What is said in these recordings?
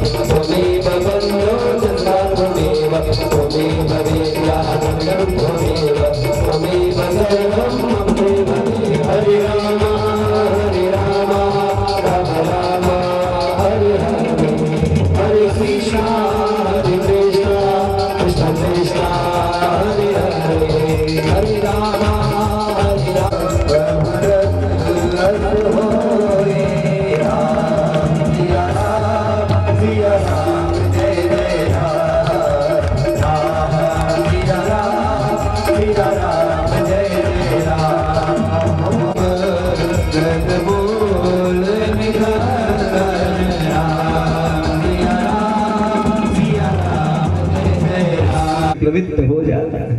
त्वमेव बन्धो जन्म त्वमेव त्वमेव वेद्यानन्दं त्वमेव त्वमेव सर्वं मम देव हरे राम राम राम हरे हरे हरे कृष्ण कृष्ण कृष्ण हरे हरे हरे राम प्रवृत्त हो जाता है।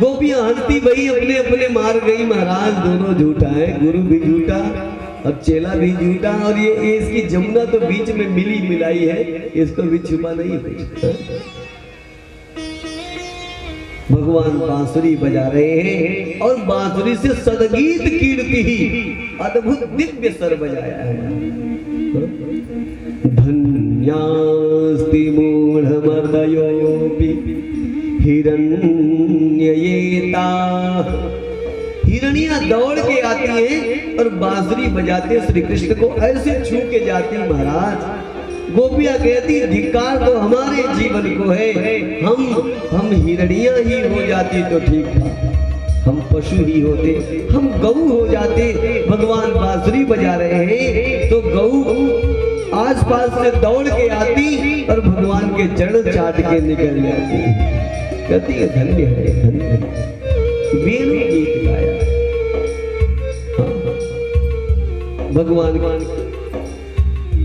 गोपियां हंसती वही अपने अपने मार गई महाराज, दोनों झूठा है, गुरु भी झूठा और चेला भी झूठा, और ये इसकी जमुना तो बीच में मिली मिलाई है, इसको भी छुपा नहीं कुछ। भगवान बांसुरी बजा रहे हैं और बांसुरी से सदगीत कीर्ति ही अद्भुत दिव्य स्वर बजाया है। धन्यास्ति मूढ़मर्दयोऽपि हिरण्ययेता। हिरणियां दौड़ के आती हैं और बांसुरी बजाते श्री कृष्ण को ऐसे छू के जाती। महाराज गोपियां कहती धिक्कार तो हमारे जीवन को है, हम हिरणियां ही हो जाती तो ठीक था, हम पशु ही होते, हम गऊ हो जाते। भगवान बांसुरी बजा रहे हैं तो गऊ आसपास से दौड़ के आती और भगवान के चरण चाट के निकल जाती। कहती है धन्य है, धन्य है। वेणु गीत गाया भगवान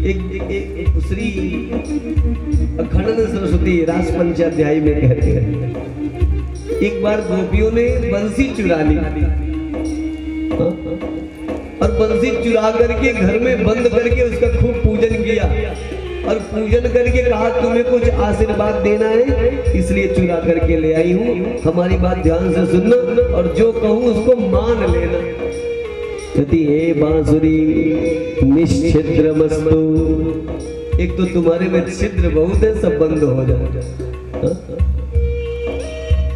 एक श्री अखंड सरस्वती रास पंचाध्याय में कहते हैं, एक बार गोपियों ने बंसी चुरा ली और बंसी चुरा करके घर में बंद करके उसका खूब पूजन किया और पूजन करके कहा तुम्हें कुछ आशीर्वाद देना है इसलिए चुरा करके ले आई हूँ, हमारी बात ध्यान से सुनना और जो कहूँ उसको मान लेना। कहती हे बांसुरी निश्चिद्रमस्तु, एक तो तुम्हारे में छिद्र बहुत है, सब बंद हो जाए।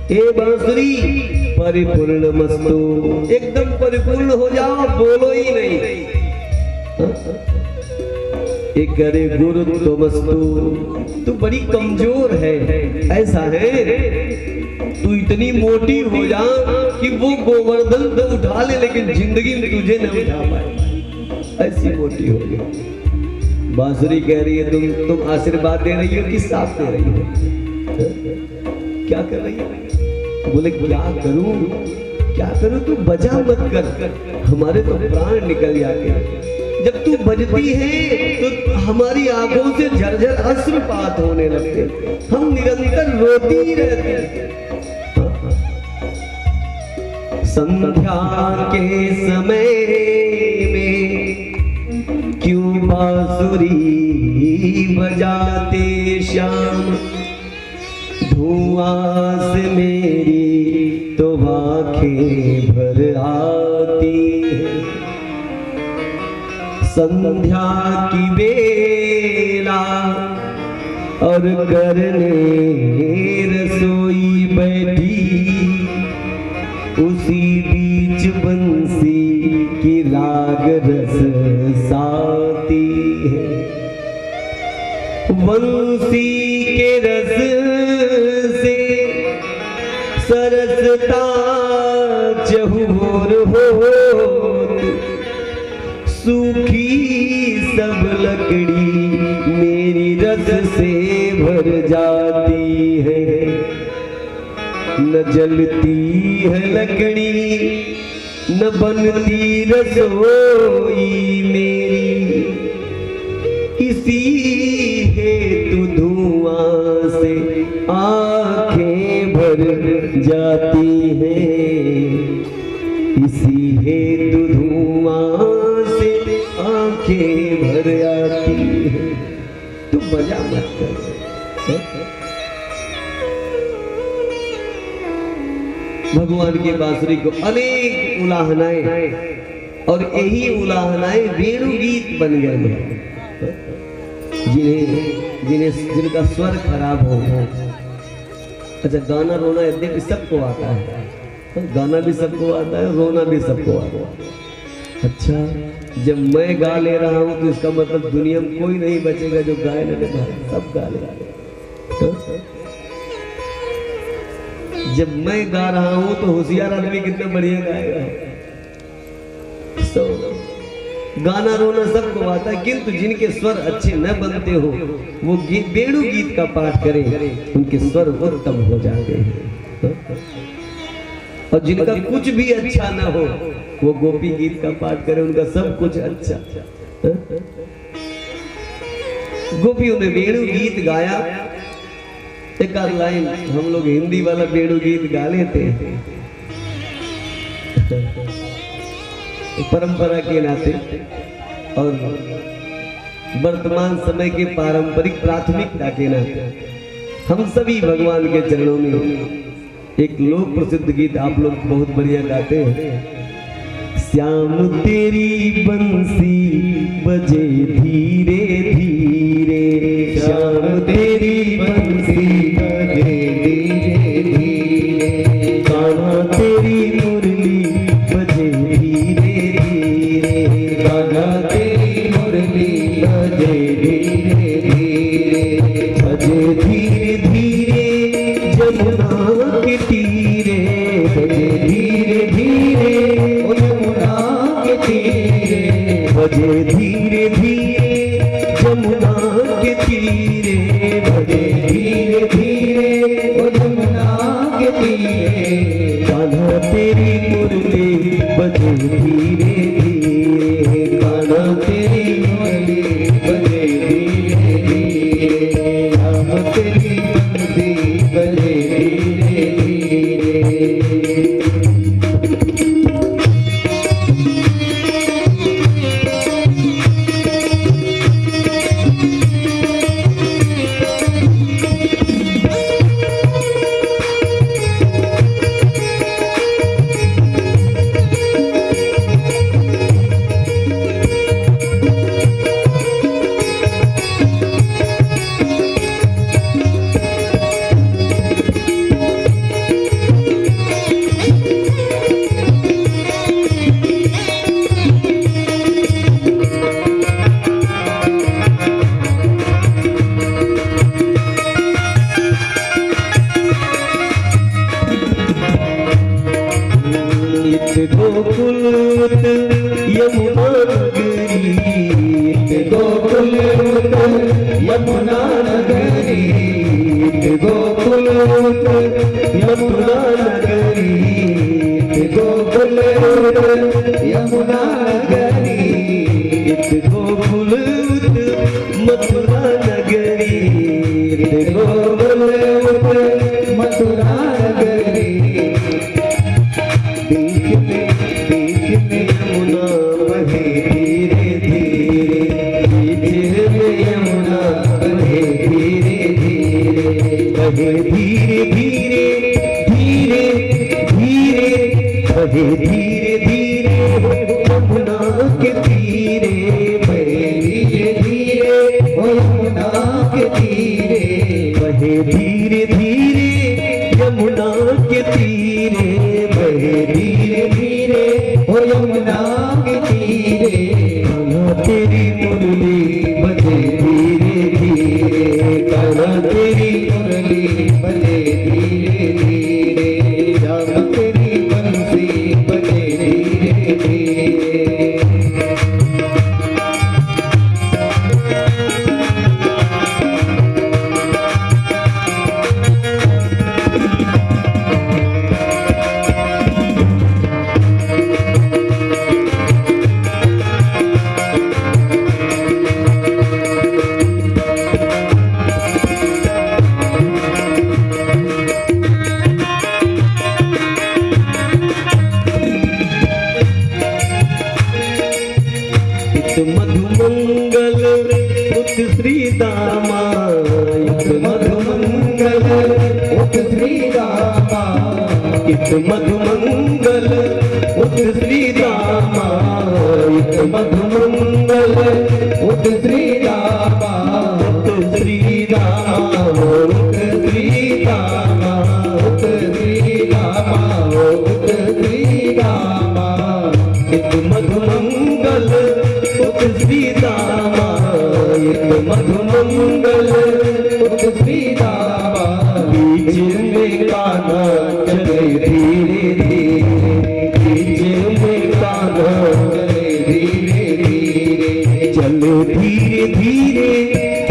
हे बांसुरी परिपूर्णमस्तु, एकदम परिपूर्ण हो जाओ, बोलो ही नहीं। एक करे गुरुत्वमस्तु, तू बड़ी कमजोर है, ऐसा है तू इतनी मोटी हो जा कि वो गोवर्धन तो उठा ले लेकिन जिंदगी में तुझे न उठा पाए, ऐसी मोटी हो गई। बांसुरी कह रही है तुम आशीर्वाद दे रही हो कि साथ दे रही हो? क्या कर रही हो? बोले क्या करूं तू बजा मत कर, हमारे तो प्राण निकल जाते हैं। जब तू बजती है तो हमारी आंखों से झरझर अश्रुपात होने लगते, हम निरंतर रोती ही रहते हैं। संध्या के समय में क्यों बांसुरी बजाते श्याम, धुआं से मेरी तो आंखें भर आती है। संध्या की बेला और करने रसोई बैठी, उसी बीच बंसी की राग रस साती है। बंसी के रस से सरसता चहुर हो, सूखी सब लकड़ी मेरी रस से भर जाती है। न जलती है लकड़ी न बनती रसोई मेरी, इसी हेतु धुआं से आंखें भर जाती हैं, इसी हेतु धुआं से आंखें भर आती हैं। तू बजा मत कर। भगवान की बांसुरी को अनेक उलाहनाएं और यही उलाहनाएं वेणु गीत बन गए जिनका स्वर खराब हो। अच्छा, गाना रोना यद्यपि सबको आता है, गाना भी सबको आता है, रोना भी सबको आता है। अच्छा, जब मैं गा ले रहा हूं तो इसका मतलब दुनिया में कोई नहीं बचेगा जो गाए ना गा, सब गा ले। जब मैं गा रहा हूं तो होशियार आदमी कितना बढ़िया गाएगा। गाना रोना सबको आता है, किंतु जिनके स्वर अच्छे न बनते हो वो वेणु गीत का पाठ करें, उनके स्वर उत्तम हो जाते हैं। और जिनका कुछ भी अच्छा ना हो वो गोपी गीत का पाठ करें, उनका सब कुछ अच्छा। गोपियों ने वेणु गीत गाया। एक आध लाइन हम लोग हिंदी वाला वेणु गीत गा लेते हैं परंपरा के नाते, और वर्तमान समय के पारंपरिक प्राथमिकता के नाते हम सभी भगवान के चरणों में एक लोक प्रसिद्ध गीत आप लोग बहुत बढ़िया गाते हैं। श्याम तेरी बंसी बजे धीरे धीरे, श्याम तेरी बंसी बजे धीरे धीरे, कान्हा तेरी मुरली बजे धीरे धीरे, कान्हा तेरी मुरली बजे धीरे धीरे, बजे धीरे धीरे जमुना के तीरे, बजे धीरे धीरे यमुना के तीरे, बजे धीरे धीरे जमुना के तीरे, बजे धीरे धीरे यमुना के तीरे, कान्हा तेरी मुरली बजे धीरे धीरे, कान्हा तेरी मुरली बजे धीरे धीरे, श्याम तेरी बंसी बजे धीरे धीरे। यमुना नगरी, गोकुल यमुना नगरी, गोकुल यमुना नगरी, गोकुल यमुना नगरी, गोकुल मथुरा नगरी, गोकुल मथुरा नगरी, बीच में यमुना बहे धीरे धीरे, बीच में यमुना बहे धीरे धीरे, बहे धीरे धीरे धीरे धीरे, बहे धीरे धीरे यमुना के तीरे, बहे धीरे धीरे यमुना के तीरे, बहे धीरे धीरे यमुना के तीरे, बहे धीरे धीरे यमुना के तीरे, कान्हा तेरी मुरली बजे धीरे धीरे, कान्हा तेरी मुरली बजे धीरे धीरे, श्याम तेरी बंसी बजे धीरे धीरे। मधुमंगल पुत श्री दामा, मधुमंगल पुत श्री दामा, मधुमंगल पुत श्री दामा, मधुमंगल उत श्री रामा उत श्री रामा उत श्री रामा उत श्री रामा उत श्री रामा इत मधुमंगल उत श्री रामा इत मधुमंगल उत श्री रामा बीच में कान्हा चले धीरे धीरे बीच में कान्हा चले धीरे धीरे चले धीरे धीरे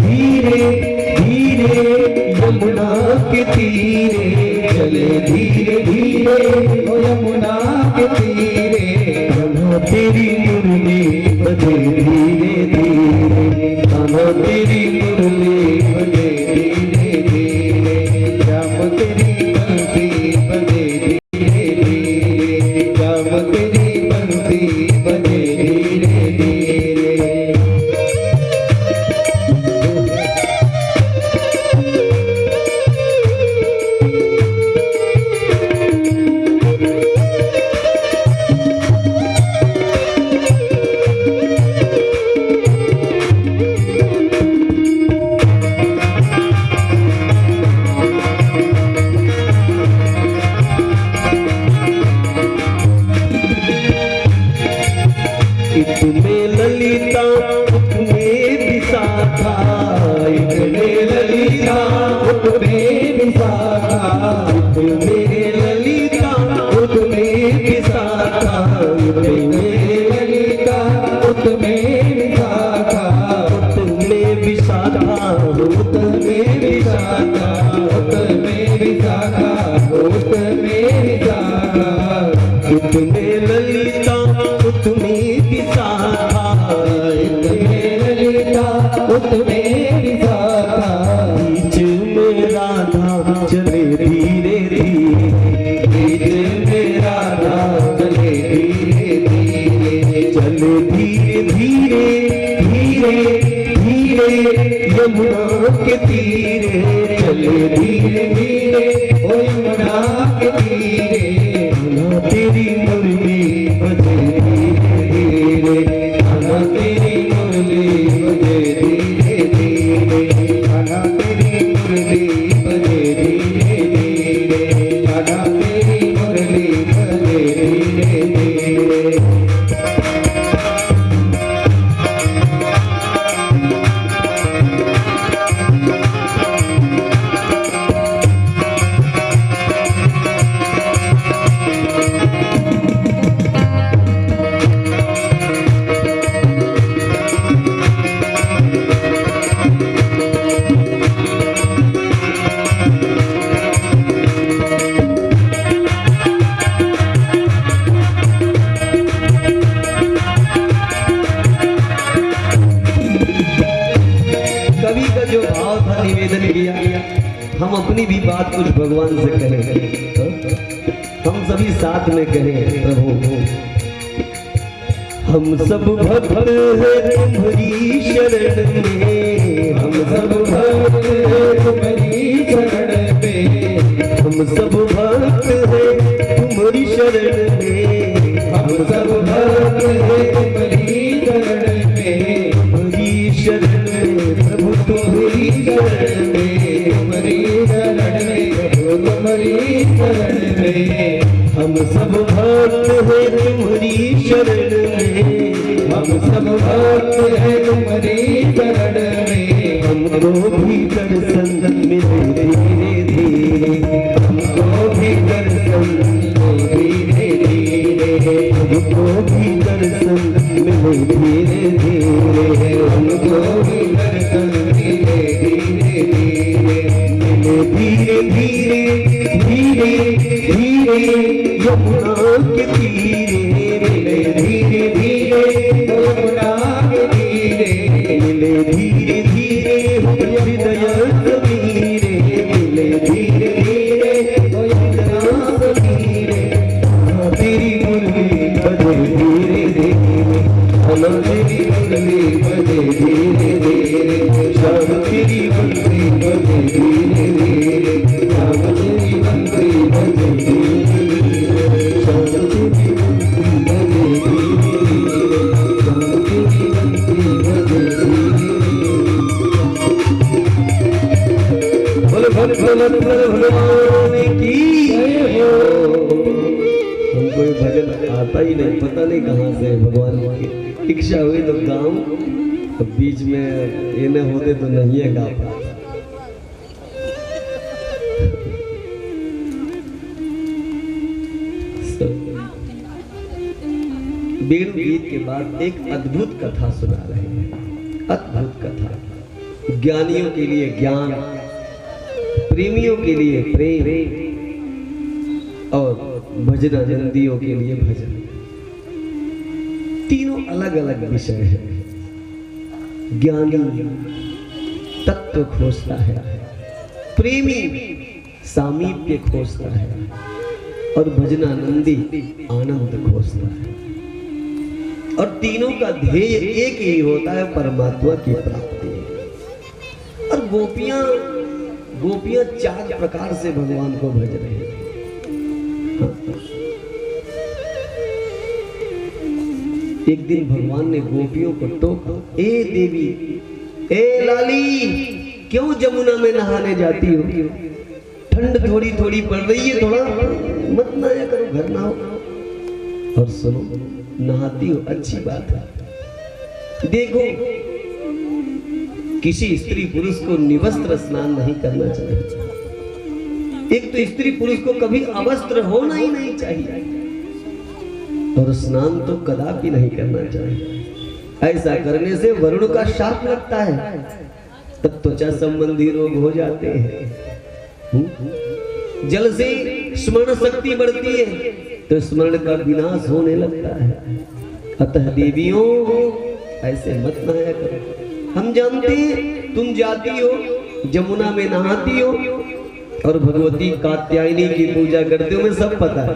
धीरे धीरे यमुना के तीरे चले धीरे धीरे ओ यमुना के तीरे कान्हा तेरी मुरली बजे धीरे धीरे कान्हा तेरी मुरली बजे धीरे धीरे श्याम तेरी बंसी बजे धीरे धीरे श्याम तेरी बंसी बजे धीरे धीरे इतने ललिता उतने विशाखा इतने ललिता उतने विशाखा इतने ललिता उतने विशाखा इतने ललिता उतने विशाखा उतने विशाखा उतने विशाखा उतने विशाखा उतने विशाखा इतने ललिता उतने विशाखा इतने ललिता उतने विशाखा बीच में राधा चले धीरे धीरे बीच में राधा चले धीरे धीरे चले धीरे धीरे धीरे धीरे यमुना के तीरे चले धीरे धीरे ओ यमुना के तीरे कान्हा तेरी मुरली बजे धीरे धीरे कान्हा तेरी मुरली बजे धीरे धीरे कान्हा तेरी मुरली बजे धीरे धीरे कान्हा तेरी मुरली बजे धीरे धीरे कवि का जो भाव था निवेदन किया हम अपनी भी बात कुछ भगवान से कहें हम सभी साथ में कहें प्रभु हम सब भक्त हैं तुम्हारी शरण में हम सब भक्त हैं तुम्हारी शरण में हम सब भक्त हैं तुम्हारी शरण में हम सब भक्त हैं तुम्हारी शरण में तुम्हारी शरण में प्रभु तुम्हारी शरण में तुम्हारी शरण में तुम्हारी शरण में हम सब भक्त हैं तुम्हारी शरण में हम सब भक्त हैं तुम्हारी शरण में हमको भी दर्शन मिले धीरे धीरे हमको भी दर्शन मिले धीरे धीरे हमको भी दर्शन मिले धीरे धीरे हमको भी दर्शन मिले धीरे धीरे धीरे धीरे धीरे यमुना के तीरे मिले धीरे धीरे यमुना के तीरे मिले धीरे धीरे हृदय समीरे मिले धीरे धीरे यमुना समीरे तेरी मुरली बजे धीरे धीरे हम तेरी मुरली बजे धीरे धीरे श्याम तेरी मुरली बजे धीरे धीरे श्याम तेरी मुरली बजे धीरे धीरे इच्छा हुई तो गाँव, तो बीच में ये न होते तो नहीं है गा पाता। वेणु गीत के बाद एक अद्भुत कथा सुना रहे हैं। अद्भुत कथा, ज्ञानियों के लिए ज्ञान, प्रेमियों के लिए प्रेम और भजनानंदियों के लिए भजन। तीनों अलग अलग विषय हैं। ज्ञानी तत्व खोजता है, प्रेमी सामीप्य खोजता है और भजनानंदी आनंद खोजता है। और तीनों का ध्येय एक ही होता है, परमात्मा की प्राप्ति। और गोपियां चार प्रकार से भगवान को भज रहे हैं। एक दिन भगवान ने गोपियों को टोका, ए देवी, ए लाली, क्यों जमुना में नहाने जाती हो? ठंड थोड़ी थोड़ी पड़ रही है, थोड़ा मत नहाया करो, घर ना हो। और सुनो, नहाती हो अच्छी बात है। देखो, किसी स्त्री पुरुष को निवस्त्र स्नान नहीं करना चाहिए। एक तो स्त्री पुरुष को कभी अवस्त्र होना ही नहीं चाहिए, और स्नान तो कदापि नहीं करना चाहिए। ऐसा करने से वरुण का शाप लगता है, तब त्वचा संबंधी रोग हो जाते हैं। जल से स्मरण शक्ति बढ़ती है तो स्मरण का विनाश होने लगता है। अतः देवियों, ऐसे मत नहाया करो। हम जानते हैं तुम जाती हो, जमुना में नहाती हो और भगवती कात्यायनी की पूजा करते हो, मैं सब पता है।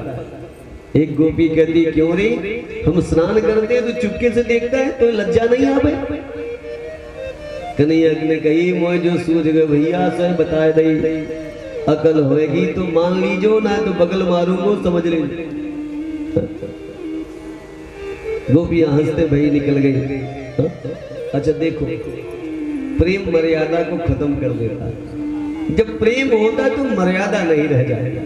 एक गोपी कहती, क्यों रे, हम स्नान करते हैं तो चुपके से देखता है, तो लज्जा नहीं आवे? कन्हैया ने कही, मोय जो सूझ गए भैया से बताए दई, अकल होएगी तो मान लीजो, ना तो बगल मारूंगो, समझ ले। गोपियां हंसते भई निकल गई। अच्छा देखो, प्रेम मर्यादा को खत्म कर देता है। जब प्रेम होता है तो मर्यादा नहीं रह जाएगा।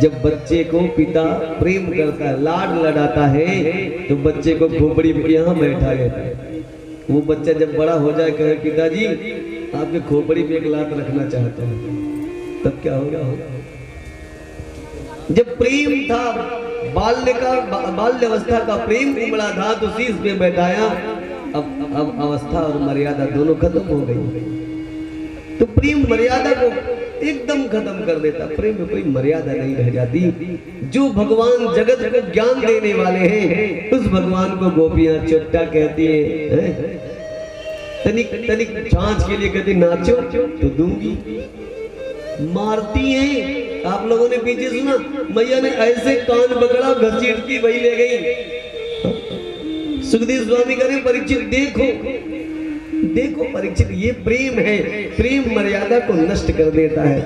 जब बच्चे को पिता प्रेम करता है, लाड लड़ाता है, तो बच्चे को खोपड़ी पे यहाँ बैठा लेता है। वो बच्चा जब बड़ा हो जाए, कहे पिताजी आपके खोपड़ी पे एक लात रखना चाहता हूँ, तब क्या होगा? जब प्रेम था, बाल्य अवस्था का प्रेम उमड़ा था, तो शीश पे बैठाया। अब अवस्था और मर्यादा दोनों खत्म हो गई। तो प्रेम मर्यादा को एकदम खत्म कर देता। प्रेम में कोई मर्यादा नहीं रह जाती। जो भगवान जगत को ज्ञान देने वाले हैं, उस भगवान को गोपियां चोट्टा कहती है। तनिक छाछ के लिए कहती, नाचो तो दूंगी। मारती है। आप लोगों ने पीछे सुना, मैया ने ऐसे कान पकड़ा, घसीटती वही ले गई। सुखदेव स्वामी कह रहे, परीक्षित देखो परीक्षित, ये प्रेम है। प्रेम मर्यादा को नष्ट कर देता है,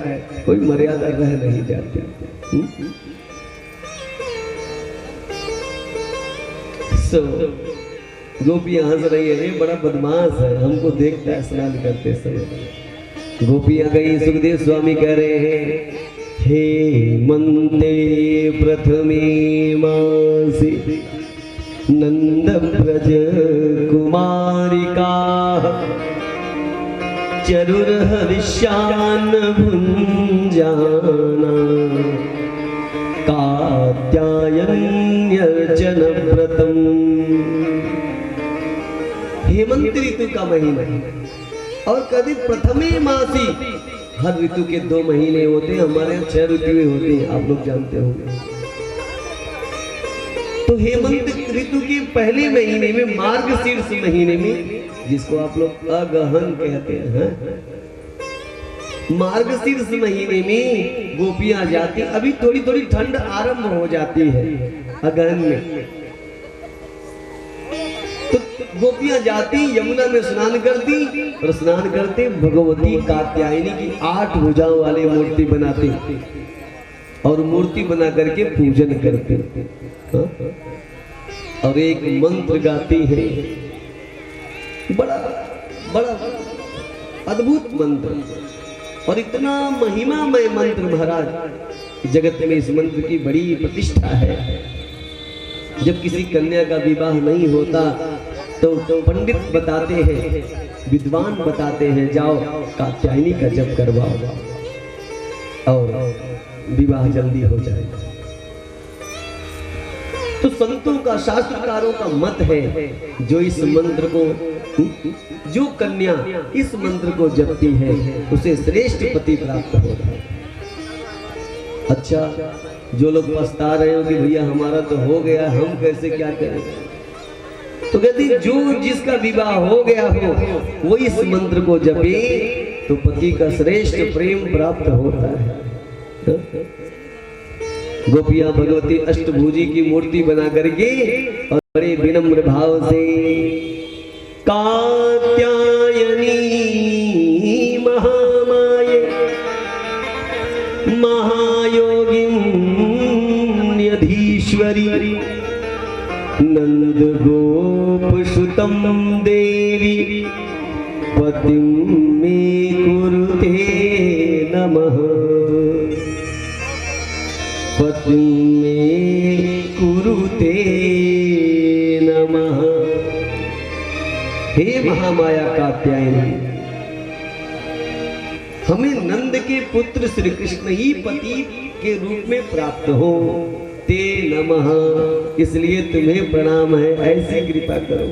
कोई मर्यादा रह नहीं जाती। गोपियां हंस रही है, बड़ा बदमाश है, हमको देखता है स्नान करते समय। गोपियां गई, सुखदेव स्वामी कह रहे हैं, हे मंते प्रथमे मासी नंद ब्रज कुमारिका चरुर हरिश्यान भुंजाना कात्यायन्यर्चन व्रतम। हेमंत ऋतु का महीना और कभी प्रथमे मासी, हर ऋतु के 2 महीने होते हैं, हमारे यहाँ 6 ऋतुएं होती हैं, आप लोग जानते होंगे। तो हेमंत ऋतु के पहले महीने में, मार्गशीर्ष महीने में, जिसको आप लोग अगहन कहते हैं, मार्गशीर्ष महीने में गोपियां जाती। अभी थोड़ी थोड़ी ठंड आरंभ हो जाती है अगहन में, तो गोपियां जाती, यमुना में स्नान करती, और स्नान करते भगवती कात्यायनी की 8 भुजाओं वाली मूर्ति बनाती और मूर्ति बना करके पूजन करते। और एक मंत्र गाती है, बड़ा बड़ा अद्भुत मंत्र, और इतना महिमामय मंत्र महाराज, जगत में इस मंत्र की बड़ी प्रतिष्ठा है। जब किसी कन्या का विवाह नहीं होता तो पंडित बताते हैं, विद्वान बताते हैं, जाओ कात्यायनी का जप करवाओ और विवाह जल्दी हो जाएगा। तो संतों का, शास्त्रकारों का मत है, जो इस मंत्र को, जो कन्या इस मंत्र को जपती है उसे श्रेष्ठ पति प्राप्त होता है। अच्छा, जो लोग पछता रहे हो कि भैया हमारा तो हो गया, हम कैसे क्या करें, तो कहती जो जिसका विवाह हो गया हो वो इस मंत्र को जपे तो पति का श्रेष्ठ प्रेम प्राप्त होता है। गोपियां भगवती अष्टभुजी की मूर्ति बना करके और बड़े विनम्र भाव से कात्यायनी महामाये महायोगिन्यधीश्वरी नंद गोप सुतम देवी पतिं मे कुरुते नमः, पतिं मे कुरुते नमः। हे महामाया कात्यायनी, हमें नंद के पुत्र श्री कृष्ण ही पति के रूप में प्राप्त हो, ते नमः, इसलिए तुम्हें प्रणाम है, ऐसी कृपा करो।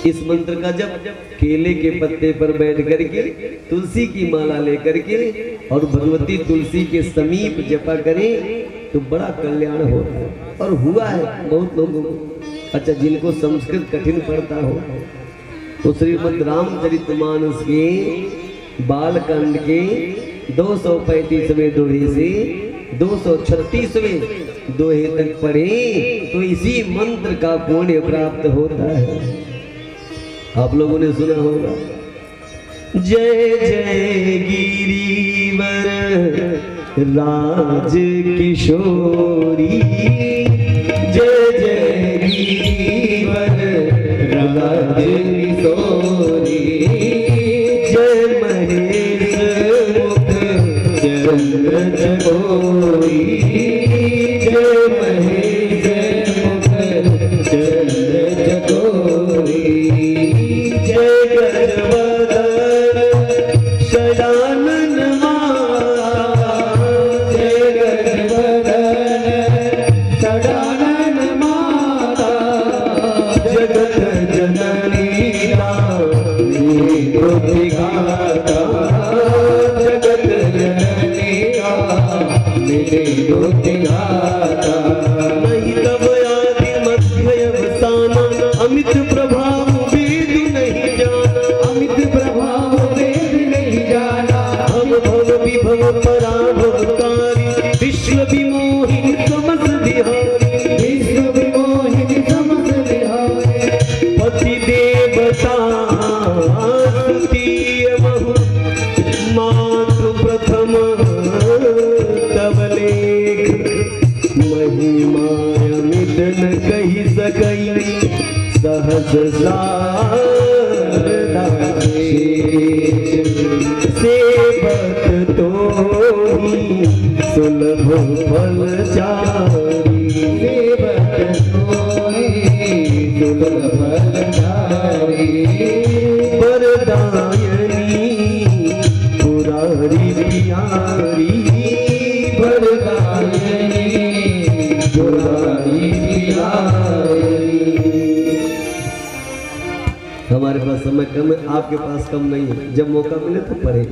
इस मंत्र का जब केले के पत्ते पर बैठ करके तुलसी की माला लेकर के और भगवती तुलसी के समीप जपा करें तो बड़ा कल्याण होता है, और हुआ है बहुत लोगों को। अच्छा, जिनको संस्कृत कठिन पड़ता हो तो श्रीमद् रामचरितमानस के बालकांड के 235वें दोहे से 236वें दोहे तक पढ़े तो इसी मंत्र का पुण्य प्राप्त होता है। आप लोगों ने सुना होगा, जय जय गिरिवर राज किशोरी, जय जय गिरिवर राज किशोरी, जय महेश मुख चंद्र चकोरी, जय महेश मुख चंद्र चकोरी, जय गजवदन शयानन माता, जय गजवदन शयानन माता, जगत जननी दुर्गाता, जगत जननी दुर्गाता, नहीं तब आदि मध्य अवसाना, अमित प्रभाव वेद नहीं जाना, अमित प्रभाव वेद नहीं जाना, हम भव विभव पराभवकारी, विश्व विमोहिनी समस्त बिहारी, विश्व विमोहिनी समस्त बिहारी, पति देवता तृतीय महु, मातु प्रथम तव लेख, महिमा अमित न कही सकई, सहस सेवक तोहि सुलभ फलचारी, सेवक तोहि सुलभ फलचारी, वरदायनी पुरारी प्यारी, वरदायनी पुरारी प्यारी। हमारे पास समय कम है, आपके पास कम नहीं है, जब मौका मिले तो पढ़े।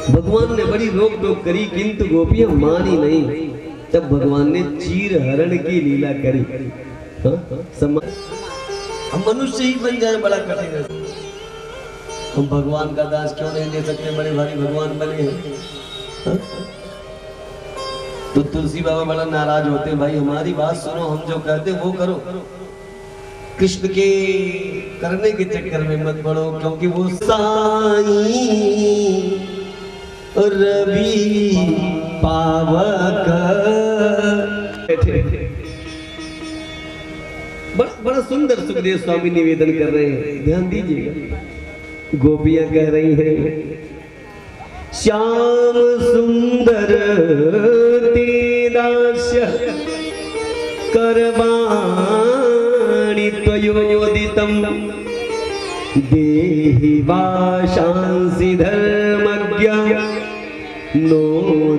भगवान ने बड़ी रोक टोक करी किंतु गोपियां मानी नहीं, तब भगवान ने चीर हरण की लीला करी। हम मनुष्य ही बन जाए बड़ा कठिन है, हम भगवान का दास क्यों नहीं ले सकते, बड़े भारी भगवान बने हैं। तो तुलसी बाबा बड़ा नाराज होते, भाई हमारी बात सुनो, हम जो कहते वो करो, कृष्ण के करने के चक्कर में मत पड़ो, क्योंकि वो साई रवि पावक। बड़ा सुंदर सुखदेव स्वामी निवेदन कर रहे हैं, ध्यान दीजिएगा। गोपियां कह रही हैं श्याम सुंदर ते दास्य करवाणि त्वयोदितं देहि वाशांसि धर्मज्ञ नो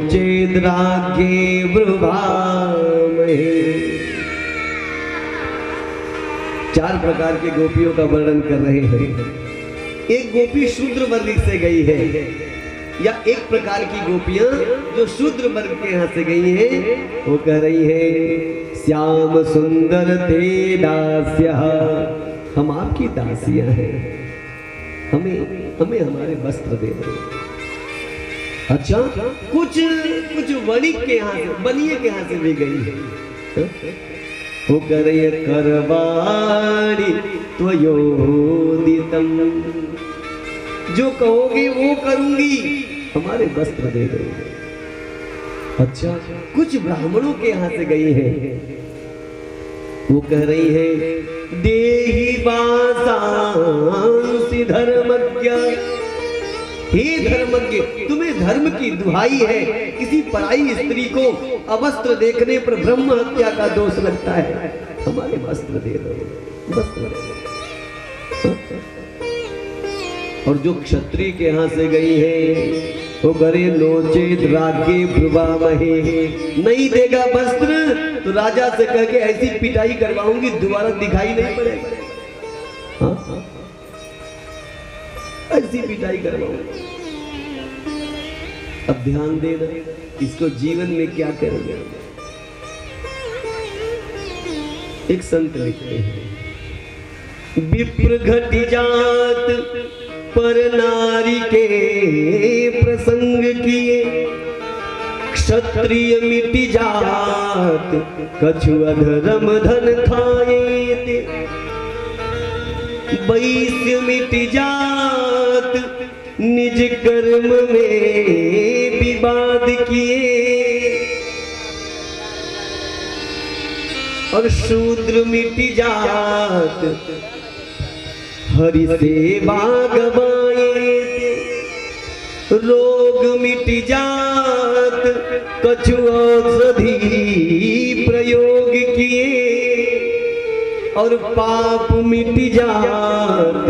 चेद्राज्ञे ब्रुवामहे। चार प्रकार के गोपियों का वर्णन कर रहे हैं। एक गोपी शूद्र वर्ग से गई है, या एक प्रकार की गोपियां जो शूद्र वर्ग के यहाँ से गई हैं, वो कह रही है श्याम सुंदर ते दास्यः, हम आपकी दासियां हैं, हमें हमारे वस्त्र दे दो। अच्छा, कुछ वणिक के यहाँ से, बनिए के यहाँ से भी गई है। वो कह रही है करवाणि त्वयोदितं, जो कहोगे वो करूंगी, हमारे वस्त्र दे दो। अच्छा, कुछ ब्राह्मणों के यहाँ से गई है, वो कह रही है देहि वासांसि धर्मज्ञ, हे धर्मज्ञ, तुम्हें धर्म की दुहाई है, किसी पराई स्त्री को अवस्त्र देखने पर ब्रह्म हत्या का दोष लगता है, हमारे वस्त्र दे दो, वस्त्र दे दो। और जो क्षत्रिय के यहाँ से गई है, वो करे लोचेत राज्ञे ब्रुवामहे, नहीं देगा वस्त्र तो राजा से कह के ऐसी पिटाई करवाऊंगी दोबारा दिखाई नहीं पड़ेगा। हाँ? ऐसी पिटाई करवाऊंगी। अब ध्यान देना, इसको जीवन में क्या करेंगे। एक संत लिखते हैं विप्र घटी जात पर नारी के प्रसंग किए, क्षत्रिय मिटी जात कछु अधर्म धन खाए, वैश्य मिटी जात निज कर्म में विवाद किए, और शूद्र मिटी जात हरि सेवा गवाए, रोग मिटी जात कछु औषधि प्रयोग किए, और पाप मिटी जात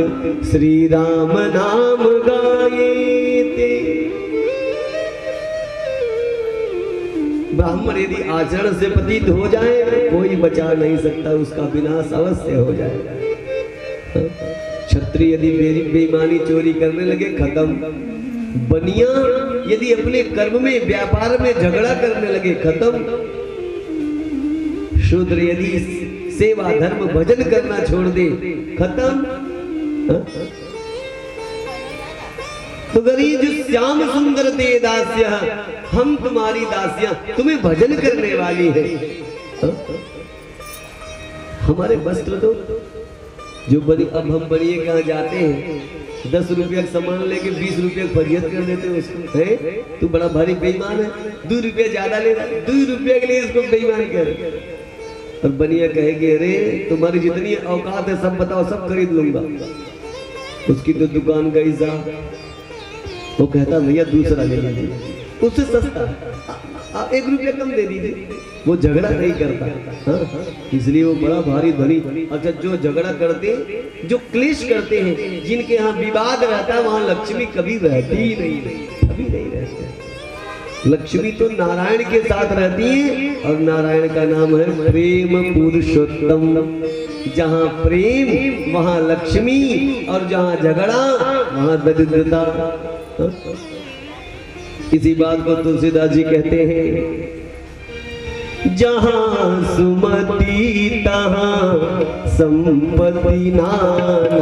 श्री राम नाम गाए। ब्राह्मण यदि आचरण से पतित हो जाए, कोई बचा नहीं सकता, उसका विनाश अवश्य हो जाएगा। क्षत्रिय यदि मेरी बेईमानी चोरी करने लगे, खत्म। बनिया यदि अपने कर्म में व्यापार में झगड़ा करने लगे, खत्म। शूद्र यदि सेवा धर्म भजन करना छोड़ दे, खत्म। तो गरीब श्याम सुंदर ते दास्यः, हम तुम्हारी दासियां, तुम्हें भजन करने वाली है, हमारे वस्त्र दो। जो बनी, अब हम बनिए कहाँ जाते हैं, 10 रुपया का सामान लेके 20 रुपया फरियत कर देते हैं उसको, है तू बड़ा भारी बेईमान है, 2 रुपया ज्यादा ले रहा है, 2 रुपया के लिए इसको बेईमान कर। और बनिया कहेगी अरे तुम्हारी जितनी औकात है सब बताओ, सब खरीद लूंगा। उसकी तो दुकान का हिसाब, वो कहता भैया दूसरा ले लीजिए, उससे सस्ता, 1 रुपया कम दे दीजिए। वो झगड़ा नहीं करता, इसलिए वो बड़ा भारी धनी। अच्छा, जो झगड़ा करते, जो क्लेश करते हैं, जिनके यहाँ विवाद रहता है, वहां लक्ष्मी कभी रहती ही नहीं, कभी नहीं रहती। लक्ष्मी तो नारायण के साथ रहती है, और नारायण का नाम है प्रेम पुरुषोत्तम। जहाँ प्रेम वहाँ लक्ष्मी, और जहाँ झगड़ा वहाँ दरिद्रता। इसी बात को तुलसीदास जी कहते हैं, जहाँ सुमति तहाँ संपत्ति नाना,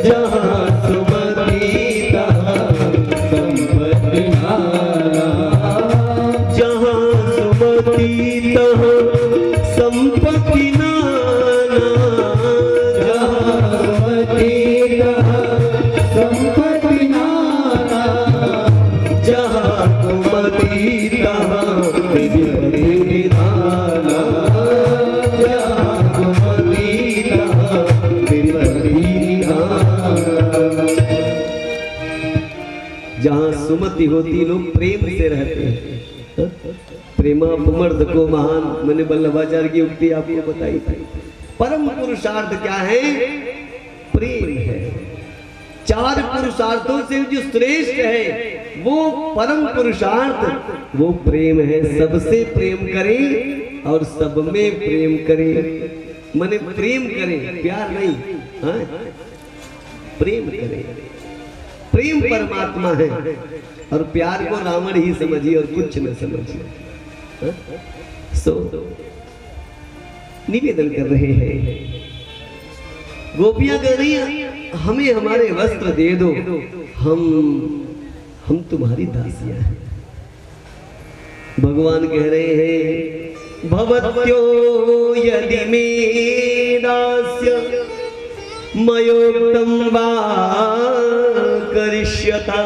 जहाँ सुमति तहाँ संपत्ति नाना, जहाँ सुमति तहाँ संपत्ति नाना, जहाँ सुमति तहाँ संपत्ति नाना, जहाँ सुमति तहाँ जहाँ सुमति होती, लोग प्रेम से रहते हैं। प्रेमा पुमर्द को महान, मैंने वल्लभाचार्य की उक्ति आपको बताई थी। परम पुरुषार्थ क्या है? प्रेम है। चार पुरुषार्थों से जो श्रेष्ठ है वो परम पुरुषार्थ वो प्रेम है। सबसे प्रेम करें और सब में प्रेम करें। माने प्रेम करें, प्यार नहीं, हाँ? प्रेम करें। प्रेम परमात्मा है और प्यार को रावण ही समझिए और कुछ न समझिए। निवेदन कर रहे हैं, गोपियां कह रही हैं हमें हमारे वस्त्र दे दो, हम तुम्हारी दासियां हैं। भगवान कह रहे हैं भवत्यो यदि मे दास्य मयोक्तम वा करिष्यता।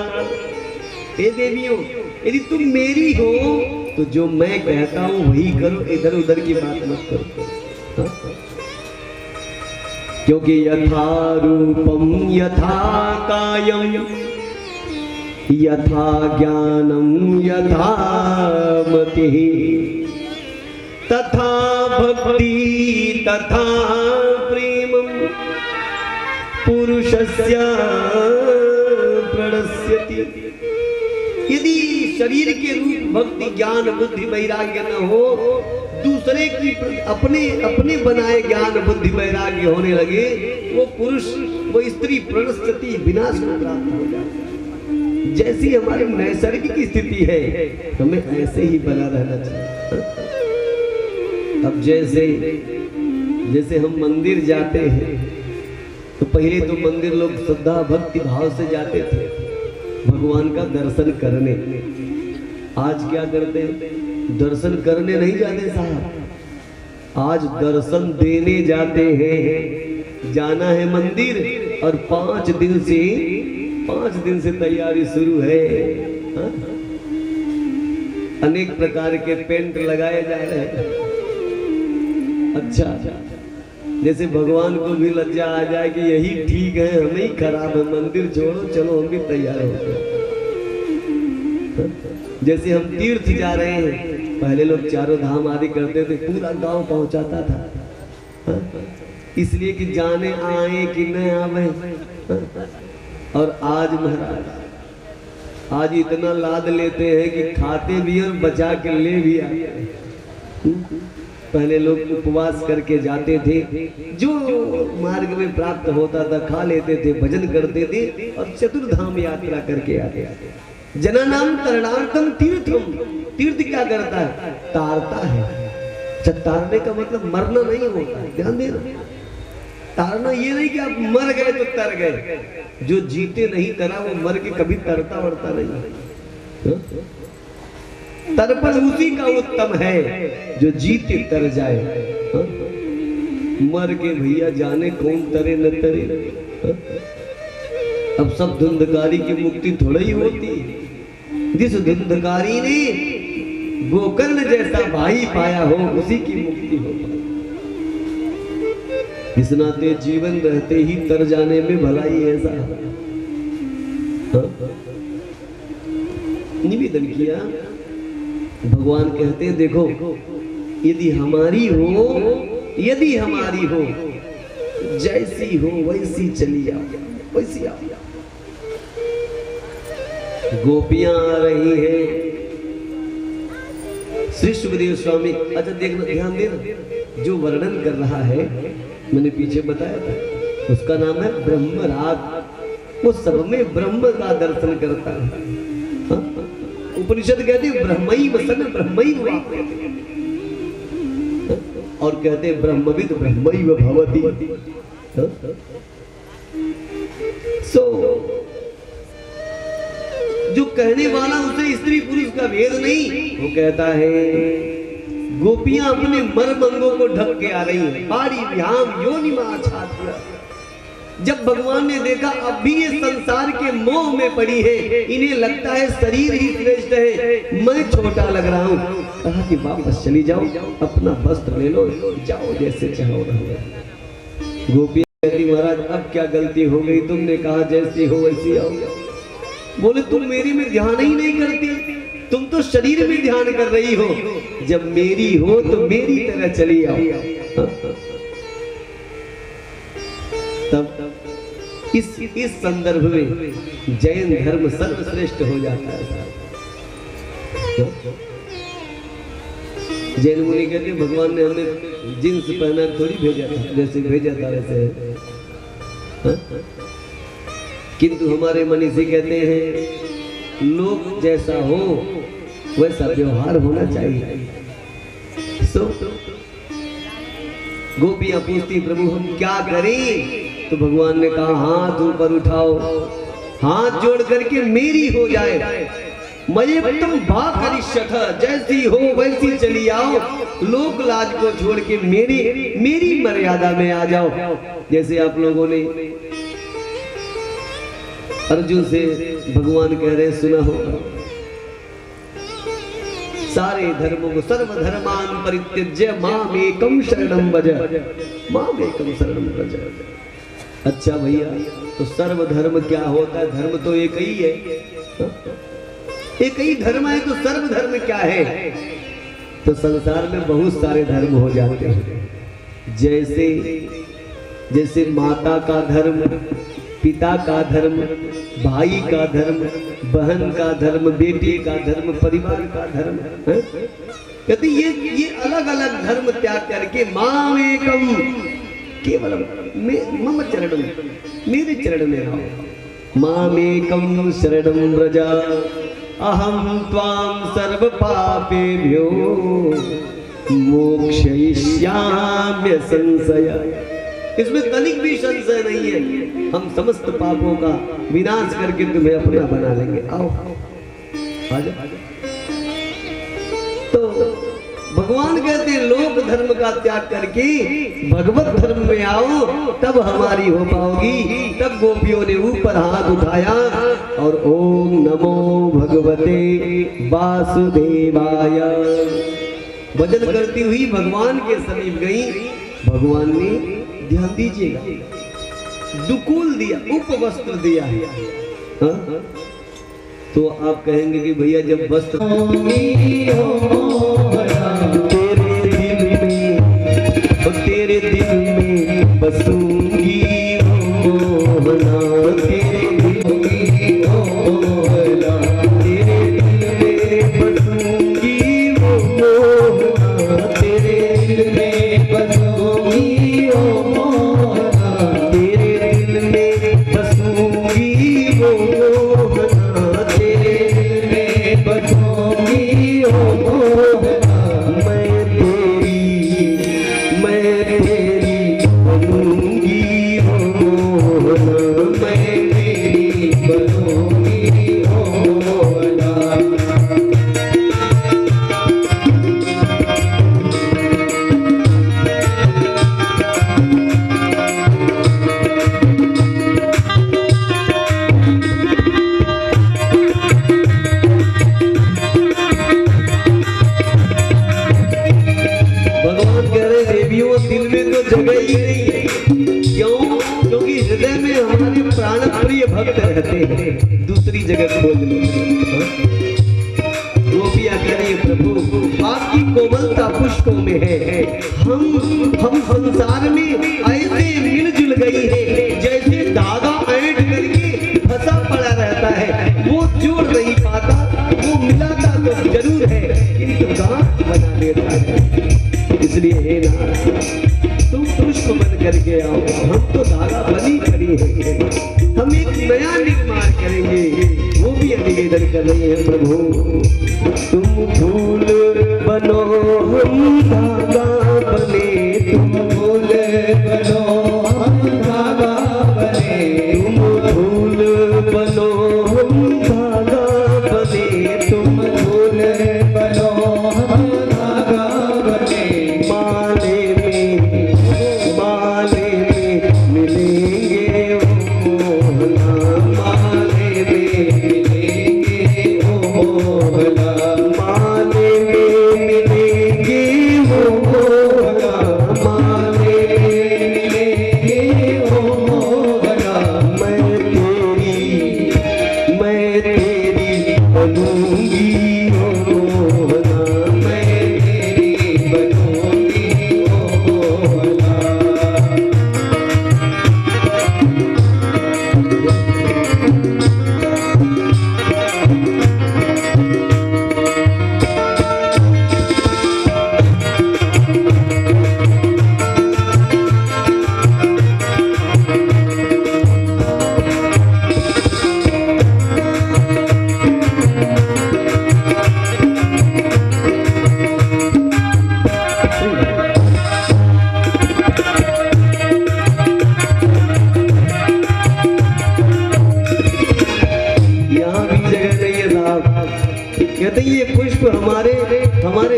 हे देवियों, यदि तुम मेरी हो तो जो मैं कहता हूं वही करो, इधर उधर की बात मत करो। क्योंकि यथा रूपम यथा कायम यथा ज्ञानम यथा मतिः तथा भक्ति तथा प्रेमम पुरुषस्य प्रणश्यति। यदि शरीर के रूप भक्ति ज्ञान बुद्धि वैराग्य न हो, दूसरे की अपने बनाए ज्ञान बुद्धि वैराग्य होने लगे, वो पुरुष वो स्त्री प्रणश्यति विनाश को प्राप्त हो जाता है। जैसी हमारी नैसर्गिक स्थिति है हमें ऐसे ही बना रहना चाहिए। अब जैसे हम मंदिर जाते हैं तो पहले तो मंदिर लोग श्रद्धा भक्ति भाव से जाते थे भगवान का दर्शन करने। आज क्या करते हैं? दर्शन करने नहीं जाते साहब, आज दर्शन देने जाते हैं। जाना है मंदिर और 5 दिन से तैयारी शुरू है। हाँ? अनेक प्रकार के पेंट लगाए जा रहे हैं। अच्छा, जैसे भगवान को भी लज्जा आ जाए कि यही ठीक है, हमें ही खराब है, मंदिर छोड़ो चलो हम भी तैयार हो गए। जैसे हम तीर्थ जा रहे हैं, पहले लोग चारों धाम आदि करते थे, पूरा गांव पहुंचाता था इसलिए कि जाने आए कि न आवे। और आज महाराज आज इतना लाद लेते हैं कि खाते भी और बचा के ले भी आते। पहले लोग उपवास करके जाते थे, जो मार्ग में प्राप्त होता था खा लेते थे, भजन करते थे और चतुर्धाम यात्रा करके आते। जनानाम तरणार्थम तीर्थम। तीर्थ क्या करता है? तारता है। तारने का मतलब मरना नहीं होता है, ध्यान देना। तारना ये नहीं कि आप मर गए तो तर गए। जो जीते नहीं तरा वो मर के कभी तरता वरता नहीं। तर्पण उसी का उत्तम है जो जीते तर जाए। मर के भैया जाने कौन तरे न तरे। अब सब धुंधकारी की मुक्ति थोड़ा ही होती। जिस धुंधकारी ने गोकर्ण जैसा भाई पाया हो उसी की मुक्ति हो पाई। इस नाते जीवन रहते ही तर जाने में भलाई ऐसा निवेदन किया। भगवान कहते हैं देखो यदि हमारी हो जैसी हो वैसी चली आओ, वैसी आओ। गोपियां आ रही हैं। श्री सुखदेव स्वामी, अच्छा देखना ध्यान देना, जो वर्णन कर रहा है मैंने पीछे बताया था, उसका नाम है ब्रह्मराग। वो सब में ब्रह्म का दर्शन करता है। उपनिषद कहते हैं ब्रह्मैव सन ब्रह्मैव वाप्यते, और कहते हैं ब्रह्मविद ब्रह्मैव भवति। जो कहने वाला उसे स्त्री पुरुष का भेद नहीं, वो कहता है गोपियां अपने मर्मंगों को ढक के आ रही हैं। पाड़ी व्याम योनिमा आच्छाद्य। जब भगवान ने देखा अब भी ये संसार के मोह में पड़ी है, इन्हें लगता है शरीर ही श्रेष्ठ है, मैं छोटा लग रहा हूँ, कहा कि वापस चली जाओ, अपना वस्त्र ले लो, जाओ जैसे चाहो रहो। गोपी कहती महाराज अब क्या गलती हो गई, तुमने कहा जैसी हो वैसी आओ। बोले तुम मेरी में ध्यान ही नहीं करती, तुम तो शरीर में ध्यान कर रही हो, जब मेरी हो तो मेरी तरह चली आओ। तब इस संदर्भ में जैन धर्म सर्वश्रेष्ठ हो जाता है। जैन मुनि कहते भगवान ने हमें जींस पहना थोड़ी भेजा था, जैसे भेजा था वैसे, किंतु हमारे मनीषी कहते हैं लोग जैसा हो वैसा व्यवहार होना चाहिए। गोपियां पूछती प्रभु हम क्या करें, तो भगवान ने कहा हाथ ऊपर उठाओ, हाथ जोड़ करके मेरी हो जाए, मजे तुम भाग करिष्यथ, जैसी हो वैसी चली आओ, लोक लाज को छोड़ के मेरी मर्यादा में आ जाओ। जैसे आप लोगों ने अर्जुन से भगवान कह रहे सुना हो, सारे धर्मों को सर्वधर्मान परित्यज्य मामेकं शरणं व्रज, मामेकं शरणं व्रज। अच्छा भैया, तो सर्वधर्म क्या होता है? धर्म तो एक ही है, एक ही धर्म है, तो सर्वधर्म क्या है? तो संसार में बहुत सारे धर्म हो जाते हैं। जैसे माता का धर्म, पिता का धर्म, भाई का धर्म, बहन का धर्म, बेटे का धर्म, परिवार का धर्म, कहते ये अलग अलग धर्म त्याग करके मामेकम, केवल मम चरणम, मेरे चरण में आओ, मामेकम शरणं व्रज, अहम त्वां सर्व पापेभ्यो मोक्षयिष्याम्य संशय। इसमें तनिक भी संशय नहीं है, हम समस्त पापों का विनाश करके तुम्हें अपना बना लेंगे। आओ आजा। तो भगवान कहते हैं लोक धर्म का त्याग करके भगवत धर्म में आओ, तब हमारी हो पाओगी। तब गोपियों ने ऊपर हाथ उठाया और ओम नमो भगवते वासुदेवाय भजन करती हुई भगवान के समीप गई। भगवान ने, ध्यान दीजिएगा, दुकूल दिया, उपवस्त्र दिया है। हाँ? तो आप कहेंगे कि भैया जब वस्त्र तेरे दिल में बसूंगी मोहना, तेरे दिल में मोहना, तेरे दिल में बसूंगी मोहना, तेरे दिल में बसूंगी मोहना, तेरे दिल में बसूंगी मोहना, तेरे दिल में बसूंगी मोहना। दूसरी जगह खोज लो। गोपियां कह रही है प्रभु आपकी कोमलता पुष्पों में है, हम संसार में ऐसे मिलजुल गई है जैसे धागा ऐंठ करके फंसा पड़ा रहता है, वो जोड़ नहीं पाता, वो मिलाता तो जरूर है किंतु गांठ बना लेता है। इसलिए हे नाथ तुम पुष्प बन करके आओ, हम तो धागा बनी खड़ी है, हम एक नया निर्माण करेंगे। वो भी निवेदन कर रही है प्रभु तुम फूल बनो हम धागा बने, तुम फूल बनो हम धागा बने, तुम फूल बनो हम धागा बने, तुम फूल बनो हम धागा बने। माले में मिलेंगे ओ मोहना, माले में मिलेंगे ओ मोहना, माले में मिलेंगे ओ मोहना, माले में मिलेंगे ओ मोहना। मैं यहाँ भी जगह नहीं है साहब। कहते ये पुष्प हमारे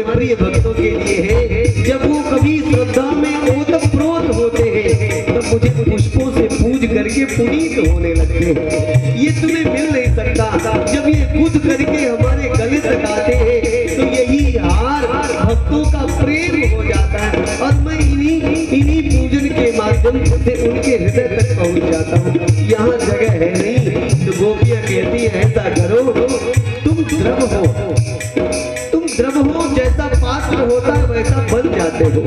प्रिय भक्तों के लिए है। जब वो कभी श्रद्धा में ओतप्रोत होते हैं तब मुझे पुष्पों से पूज करके पुनीत होने लगते हैं। ये तुम्हें मिल नहीं सकता। जब ये खुद करके हमारे गले तक आते हैं तो यही हार भक्तों का प्रेम हो जाता है और मैं इन्हीं पूजन के माध्यम से उनके हृदय तक पहुंच जाता हूँ। यहाँ जगह है नहीं तो गोपियाँ कहती है ऐसा करो, तुम द्रव हो, जैसा पात्र होता है वैसा बन जाते हो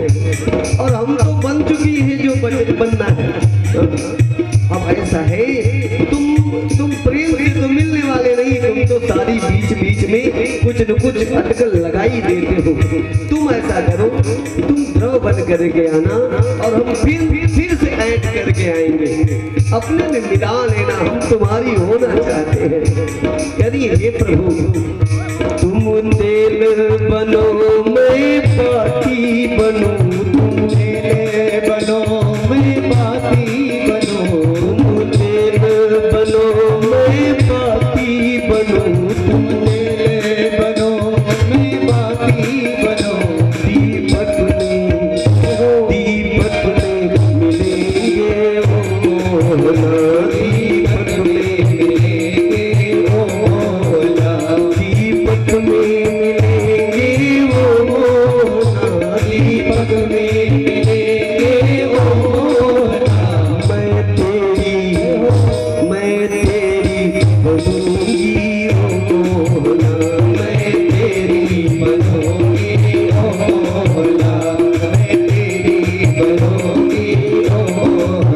और हम तो बन चुकी है जो बनना है। अब ऐसा है तुम प्रेम से तो मिलने वाले नहीं, तुम तो सारी बीच में कुछ न कुछ अटकल लगाई देते हो। तुम ऐसा करो, तुम द्रव बन करके आना और हम फिर से ऐड करके आएंगे। अपने में मिला लेना, हम तुम्हारी होना चाहते हैं। यदि हे प्रभु तुम तेल बनो मैं पाती बनूं, तुम तेल बनो मैं पाती बनूं, तुम तेल बनो मैं पाती बनूं, तुम तेल बनो मैं पाती बनूं। दीपक में मिलेंगे ओ मोहना, दीपक में मिलेंगे ओ मोहना, दीपक में मिलेंगे ओ मोहना, दीपक में मिलेंगे ओ मोहना। मैं तेरी बनूंगी ओ मोहना, मैं तेरी बनूंगी ओ मोहना, मैं तेरी बनूंगी ओ मोहना।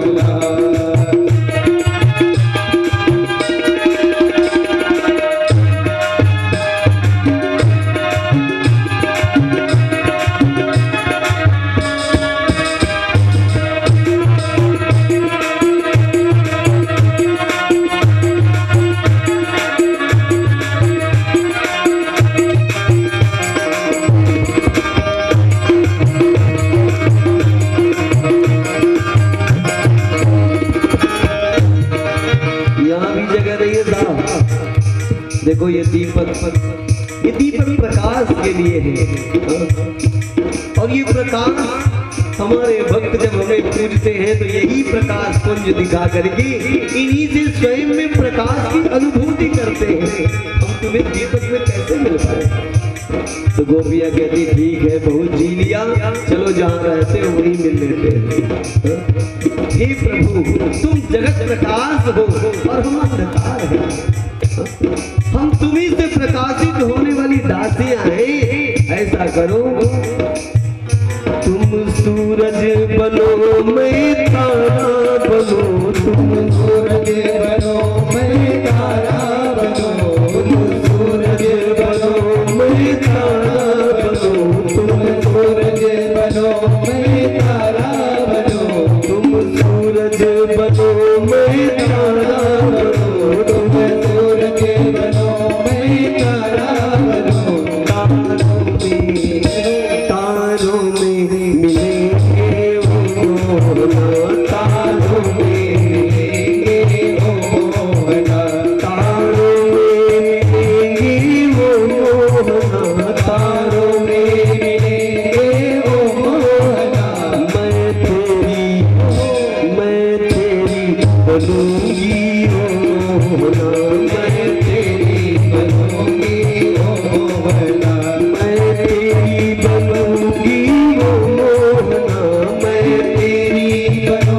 यहाँ भी जगह नहीं है साहब। देखो ये दीपक प्रकाश के लिए है और ये प्रकाश हमारे भक्त जब हमें पूजते हैं तो यही प्रकाश पुंज दिखा करके इन्हीं से स्वयं में प्रकाश की अनुभूति करते हैं। हम तुम्हें दीपक में कैसे मिल पाए? तो गोपियाँ कहती ठीक है बहुत जी लिया, चलो जहाँ रहते हो वहीं मिल लेते हैं। हे प्रभु तुम जगत प्रकाश हो और हम अंधकार हैं, हम तुम्हीं से प्रकाशित होने वाली दासियां हैं। ऐसा करो तुम सूरज बनो मैं तारा बनो, तुम सूरज बनो मैं तारा बनो, तुम सूरज बनो मैं तारा बनो, तुम सूरज बनो मैं तारा बनो, तुम सूरज बनो मैं तारा बनो, तुम सूरज बनो मैं तारा बनो। तारों में मिलेंगे ओ मोहना, तारों में मिलेंगे ओ मोहना, तारों में मिलेंगे ओ मोहना, तारों में मिलेंगे ओ मोहना। मैं तेरी बनूंगी ओ मोहना, मैं तेरी बनूंगी ओ मोहना, मैं तेरी बनूंगी ओ मोहना, मैं तेरी बनूंगी।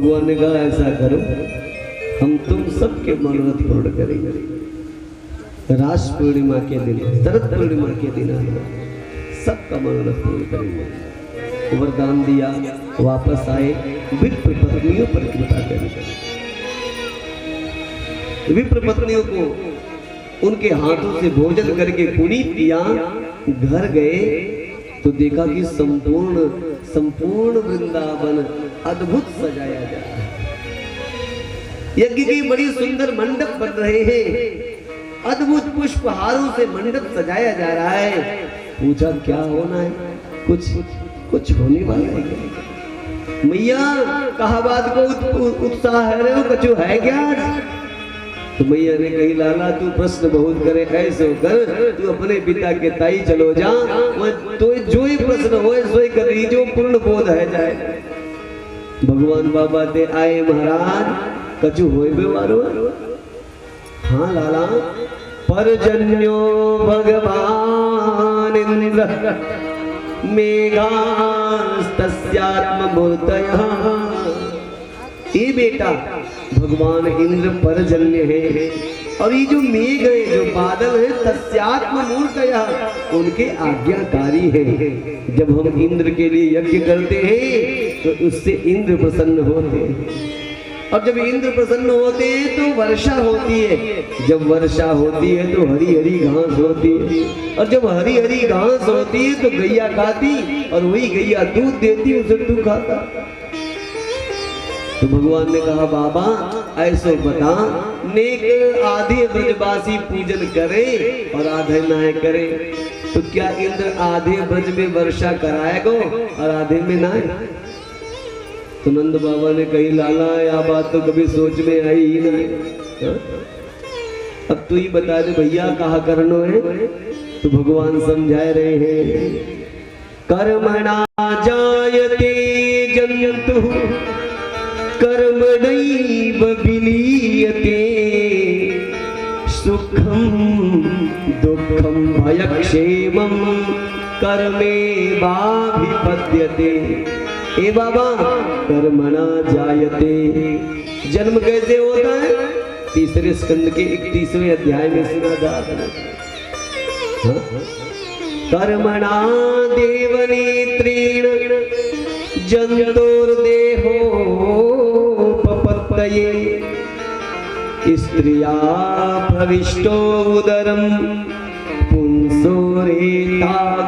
भगवान ने कहा ऐसा करो, हम तुम सबके मनोरथ पूर्ण करेंगे। रास पूर्णिमा के दिन, शरद पूर्णिमा के दिन सबका मनोरथ पूर्ण करेंगे। वरदान दिया, वापस आए, विप्र पत्नियों पर कृपा करेंगे। विप्र पत्नियों को उनके हाथों से भोजन करके पुनीत किया। घर गए तो देखा कि संपूर्ण वृंदावन अद्भुत सजाया जा रहा है। यज्ञ की बड़ी सुंदर मंडप बन रहे हैं, अद्भुत पुष्पहारों से मंडप सजाया जा रहा है। पूछा क्या होना है? कुछ होने वाला है क्या? मैया कहा बात को उत्साह है, कछु है क्या? तो मैया ने कही लाला तू प्रश्न बहुत करे, ऐसे कर तू अपने पिता के ताई चलो जा, तो जो ही प्रश्न हो सोई करी जो पूर्ण बोध है जाए। भगवान बाबा ते आए महाराज कछु होए बेवारो? हाँ लाला, परजन्यो भगवान इंद्र मेघास्तस्यात्म मूर्तयः। ये बेटा भगवान इंद्र परजन्य है, और ये जो मेघ है, जो बादल है, तस्यात्म मूर्तयः उनके आज्ञाकारी है। जब हम इंद्र के लिए यज्ञ करते हैं तो उससे इंद्र प्रसन्न होते हैं, और जब इंद्र प्रसन्न होते हैं तो वर्षा होती है। जब वर्षा होती है तो हरी हरी घास होती है, और जब हरी हरी घास होती है तो गैया खाती, और वही गैया दूध देती, उसे तू खाता। तो भगवान ने कहा बाबा ऐसो बता, नेक आधे ब्रजवासी पूजन करे और आधे ना करे, तो क्या इंद्र आधे ब्रज में वर्षा कराएगा और आधे में ना? तो नंद बाबा ने कही लाला यह बात तो कभी सोच में आई ही नहीं। अब तू ही बता दे भैया कहा करनो है? तो भगवान समझा रहे हैं, कर्मणा जायते जन्तु कर्मणैव विलीयते, सुखम दुखम भयक्षेमम कर्मेवाभिपद्यते। ए बाबा कर्मणा जायते, जन्म कैसे होता है? तीसरे स्कंद के 31वें अध्याय में सुना था आपने। कर्मणा देवनेत्रेण जन्तोर्देहोपपत्तये, स्त्रिया प्रविष्टो उदरम पुंसो रेताकढ़ाश्रयः।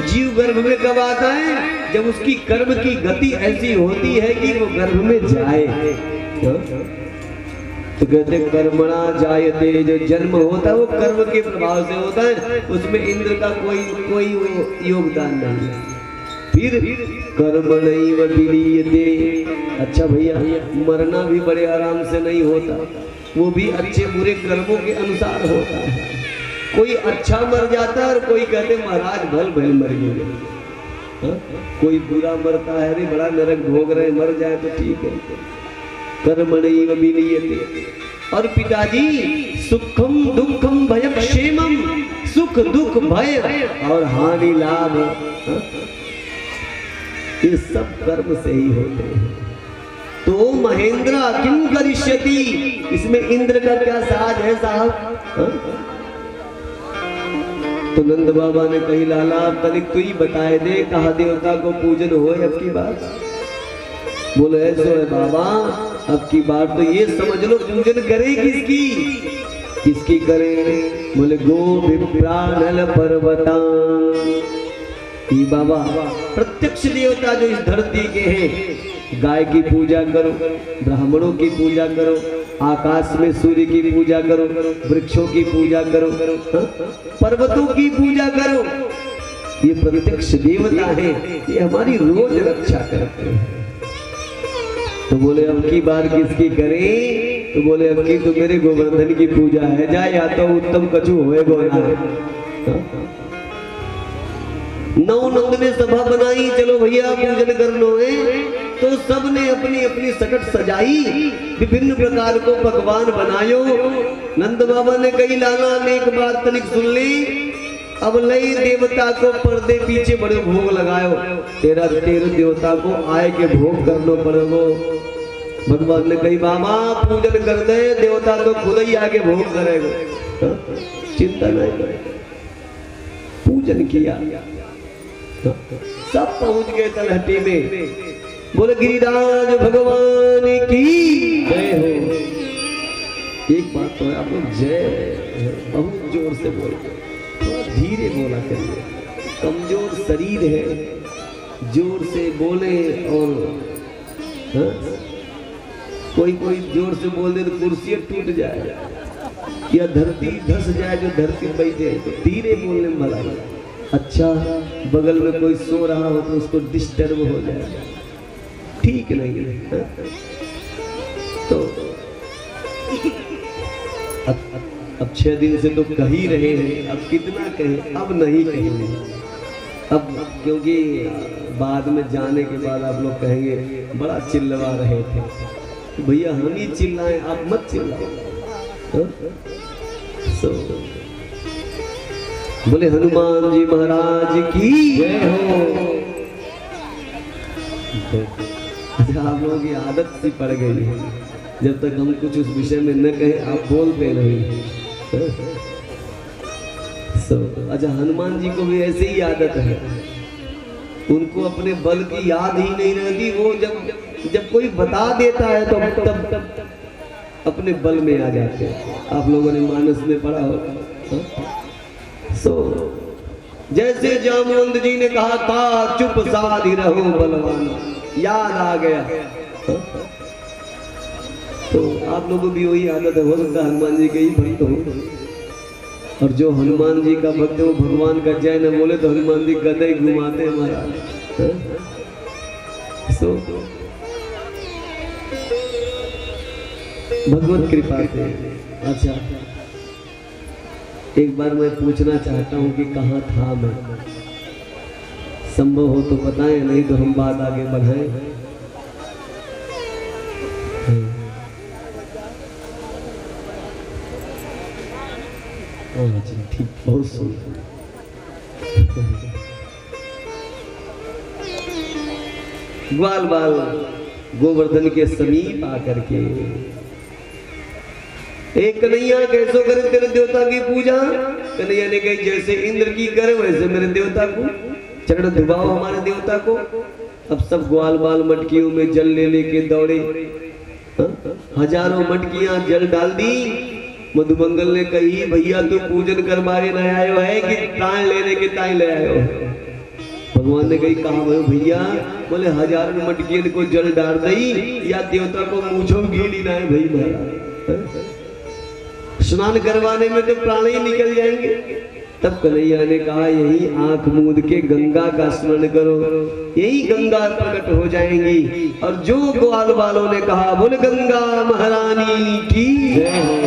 जीव गर्भ में कब आता है? जब उसकी कर्म की गति ऐसी होती है कि वो गर्भ में जाए। तो कहते कर्मणा जायते, जो जन्म होता है वो कर्म के प्रभाव से होता है, उसमें इंद्र का कोई योगदान नहीं है। फिर कर्मणैव विलीयते, अच्छा भैया मरना भी बड़े आराम से नहीं होता, वो भी अच्छे बुरे कर्मों के अनुसार होता है। कोई अच्छा मर जाता है और कोई कहते महाराज भल भल मर गए। कोई बुरा मरता है, अरे बड़ा नरक भोग रहे, मर जाए तो ठीक है। कर्मणैव विलीयते। और पिताजी सुखम दुखम भयक्षेमम, सुख दुख भय और हानि लाभ, ये सब कर्म से ही होते हैं। तो महेंद्र किम करिष्यति, इसमें इंद्र का क्या साज है साहब? तो नंद बाबा ने कही लाला तनिक तू ही बताए दे, कहा देवता को पूजन हो अब की बार? बोले ऐसो है बाबा, अब की बार तो ये समझ लो पूजन करे किसकी करे? बोले गो विप्रानल पर्वता। बाबा प्रत्यक्ष देवता जो इस धरती के हैं, गाय की पूजा करो, ब्राह्मणों की पूजा करो, आकाश में सूर्य की पूजा करो, वृक्षों की पूजा करो, पर्वतों की पूजा करो। ये प्रत्यक्ष देवता है, ये हमारी रोज रक्षा करते हैं। तो बोले अब की बार किसकी करें? तो बोले अब की तो मेरे गोवर्धन की पूजा है, जाए या तो उत्तम कछु होएगो ना। नवनंद ने सभा बनाई, चलो भैया पूजन कर लो है। तो सब ने अपनी अपनी सकट सजाई, विभिन्न प्रकार को पकवान बनायो। नंद बाबा ने कही लाला ने एक बात तनिक सुन ली, अब लई देवता को पर्दे पीछे बड़े भोग लगायो, तेरा देवता को आए के भोग करनो पड़ेगो। भगवान ने कही बाबा पूजन कर दे, देवता तो खुद ही आके भोग करेगा, चिंता नहीं करेगा। पूजन किया, सब पहुंच गए तलहटी में। बोले गिरिराज भगवान की जय हो। एक बात तो है, आप लोग जय बहुत जोर से बोल, थोड़ा धीरे बोला करिए, कमजोर शरीर है, जोर से बोले। और कोई जोर से बोल दे तो कुर्सी टूट जाए या धरती धस जाए, जो धरती बैठे। तो धीरे बोलने में भला, अच्छा बगल में कोई सो रहा हो तो उसको डिस्टर्ब हो जाए, ठीक नहीं है। तो अब 6 दिन से तो कह ही रहे हैं, अब कितना कहें, अब नहीं कहेंगे। अब क्योंकि बाद में जाने के बाद आप लोग कहेंगे बड़ा चिल्लवा रहे थे, तो भैया हम ही चिल्लाएं, आप मत चिल्लाओ। बोले हनुमान जी महाराज की जय हो। आप लोगों की आदत सी पड़ गई है, जब तक हम कुछ उस विषय में न कहें आप बोलते नहीं। अच्छा हनुमान जी को भी ऐसे ही आदत है, उनको अपने बल की याद ही नहीं रहती। वो जब कोई बता देता है तो तब अपने बल में आ जाते हैं। आप लोगों ने मानस में पढ़ा होगा। जैसे जामवंत जी ने कहा था चुप साधी रहो बलवान, याद आ गया। तो आप लोगों की वही आदत है, हो सकता है हनुमान जी के ही भक्त हो। और जो हनुमान जी का भक्त है वो भगवान का जय न बोले तो हनुमान जी गदे घुमाते हैं महाराज। भगवत कृपा से। अच्छा एक बार मैं पूछना चाहता हूँ कि कहाँ था मैं, संभव हो तो बताएं, नहीं तो हम बात आगे बढ़ाएं। ठीक, बहुत सुंदर। ग्वाल बाल गोवर्धन के समीप आकर के एक कन्हैया कैसो करे तेरे देवता की पूजा। कन्हैया ने कही जैसे इंद्र की करे वैसे मेरे देवता को चरण धुबाओ, हमारे देवता को। अब सब ग्वाल बाल मटकियों में जल ले लेके दौड़े, हजारों मटकियां जल डाल दी। मधुमंगल ने कही भैया तू पूजन करवाए न आयो है कि तान लेने के ताई ले आयो। भगवान ने कही कहा भैया, बोले हजारों मटकियन को जल डाल दई या देवता को मूछो गीली ना है भाई महाराज, स्नान करवाने में तो प्राण ही निकल जाएंगे। तब कन्हैया ने कहा यही आंख मूंद के गंगा का स्मरण करो, यही गंगा प्रकट हो जाएंगी। और जो ग्वाल बालों ने कहा बोले गंगा महारानी की जय हो,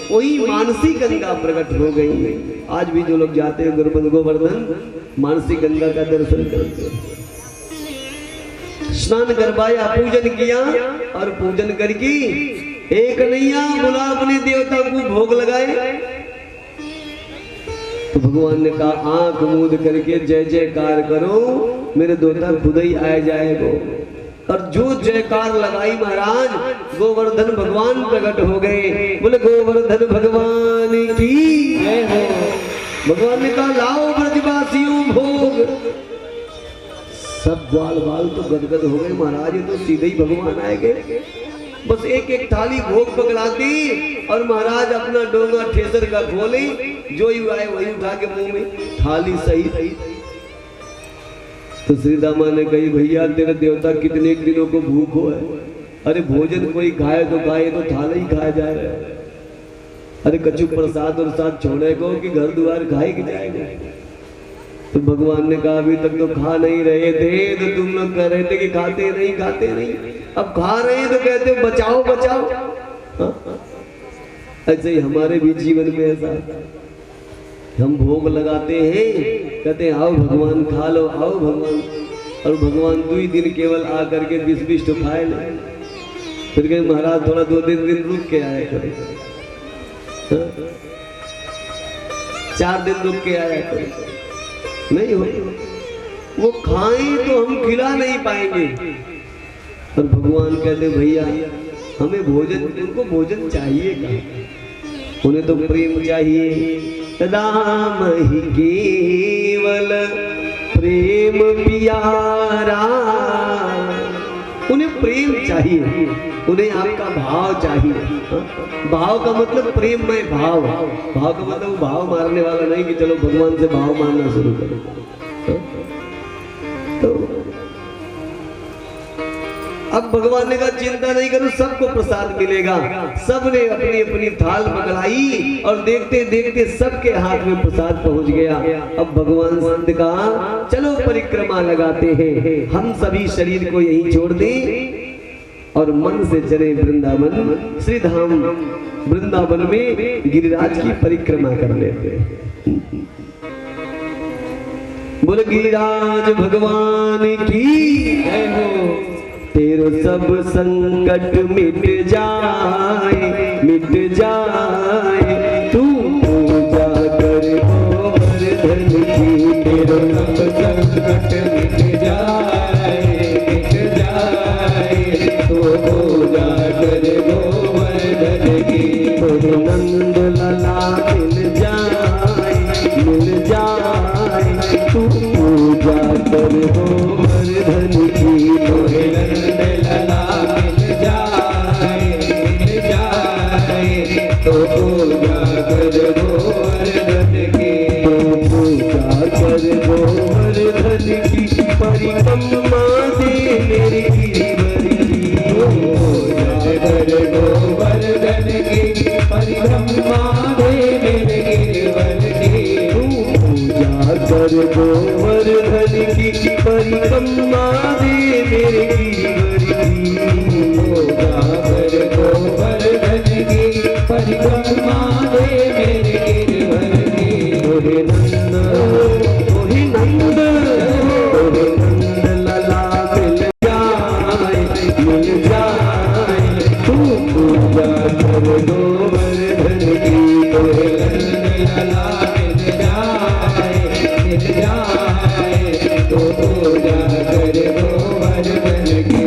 वही मानसी गंगा प्रकट हो गई। आज भी जो लोग जाते हैं गोवर्धन मानसी गंगा का दर्शन करते हैं। स्नान करवाया, पूजन किया और पूजन करके एक कन्हैया बोला अपने देवता को भोग लगाए। तो भगवान ने कहा आंख मूंद करके जय जयकार करो, मेरे देवता खुद ही आ जाएगा। और जो जयकार लगाई महाराज गोवर्धन भगवान प्रकट हो गए। बोले गोवर्धन भगवान की जय हो। भगवान ने कहा लाओ ब्रजवासियों भोग। सब ग्वाल बाल तो गदगद हो गए महाराज, ये तो सीधे ही भगवान आए गए। बस एक एक थाली भोग पकड़ा दी और महाराज अपना डोंगा ठेसर का खोले, जो ही आए वही उठा के मुंह में, थाली सही। तो श्री दामा ने कही भैया तेरे देवता कितने दिनों को भूखो है, अरे भोजन कोई खाए तो खाए, तो थाला ही खाया जाए। अरे कछु प्रसाद और साथ छोड़े को कि घर द्वार खाए कि जाएगा। तो भगवान ने कहा अभी तक तो खा नहीं रहे थे, तो तुम लोग कह रहे थे कि खाते नहीं, अब खा रहे हैं तो कहते हो बचाओ बचाओ। ऐसे ही हमारे भी जीवन में ऐसा, हम भोग लगाते हैं, कहते हैं आओ भगवान खा लो, आओ भगवान, और भगवान 2 दिन केवल आकर के 20 तो खाए नहीं। फिर कहे महाराज थोड़ा 2 दिन रुक के आया करे। 4 दिन रुक के आया करो। नहीं हो, वो खाएं तो हम खिला नहीं पाएंगे। और भगवान कहते भैया हमें भोजन, उनको भोजन चाहिए क्या? उन्हें तो प्रेम चाहिए। राम ही केवल प्रेम प्यारा, उन्हें प्रेम चाहिए, उन्हें आपका भाव चाहिए। भाव का मतलब प्रेम में भाव, भाव का मतलब वो भाव मारने वाला नहीं कि चलो भगवान से भाव मारना शुरू करो। तो अब भगवान ने कहा चिंता नहीं करो, सबको प्रसाद मिलेगा। सबने अपनी अपनी थाल पकड़ाई और देखते देखते सबके हाथ में प्रसाद पहुंच गया। अब भगवान संत कहा चलो परिक्रमा लगाते हैं, हम सभी शरीर को यहीं छोड़ दें और मन से चले वृंदावन, श्री धाम वृंदावन में गिरिराज की परिक्रमा कर लेते हैं। बोल गिरिराज भगवान की जय हो। तेरो सब संकट मिट जाए, मिट जाए, तू पूजा कर गोवर्धन की। तेरो सब संकट मिट जाए, मिट जाए, तू पूजा कर गोवर्धन की। तोरे नंद लला मिल जाए, मिल जाए, तू पूजा कर गोवर्धन की। तोरे तो पूजा कर गोवर्धन की, पूजा कर गोवर्धन की, परिक्रमा दे मेरी गिरिवर की। पूजा कर गोवर्धन की, परिक्रमा दे मेरे गिरिवर की। पूजा कर गोवर्धन की, परिक्रमा दे मेरे गिरिवर की। पूजा कर गोवर्धन की, परिक्रमा दे मेरे गिरिवर की। तोरे नंद, तोरे नंद, तोरे नंद लला मिल जाए, मिल जाए, तू पूजा कर गोवर्धन की। तोरे नंद लला मिल जाए, मिल जाए, तू पूजा कर गोवर्धन की।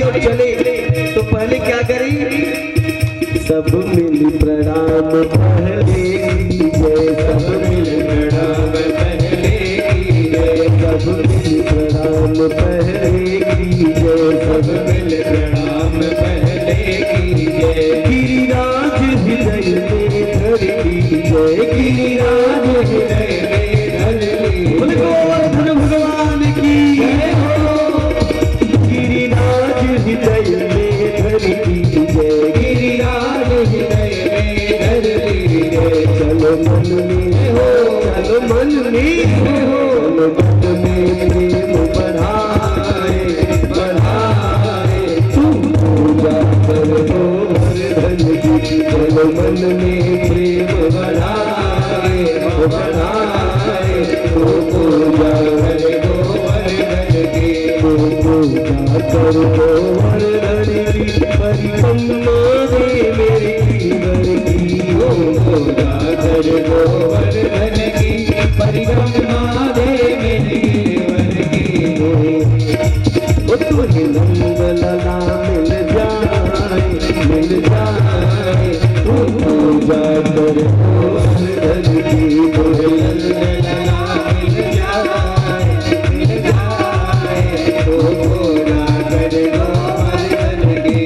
और चले तो पहले क्या करें? सब मिल प्रणाम पहले कीजिए, सब मिल प्रणाम पहले कीजिए, सब मिल प्रणाम पहले कीजिए, सब मिल प्रणाम पहले कीजिए। गिरिराज हृदय में धर लीजिए, गिरिराज हृदय में धर लीजिए। गोवर्धन भगवान की जय हो। गिरिराज हृदय में धर लीजिए, गिरिराज हृदय में धर लीजिए। चलो मन में हो, चलो मन में हो, चलो मन में प्रेम बढ़ाए, बढ़ाए, तू पूजा कर गोवर्धन की। चलो मन में प्रेम बढ़ाए, बढ़ाए, तू पूजा कर गोवर्धन की। तू पूजा कर गोवर्धन की, परिक्रमा दे मेरे गिरिवर की। पूजा कर गोवर्धन की, परिक्रमा दे मेरे गिरिवर की। तुझे नंद लला मिल जाए, मिल जाए, तू पूजा कर गोवर्धन की। तुझे नंद लला मिल जाए, मिल जाए, तू पूजा कर गोवर्धन की।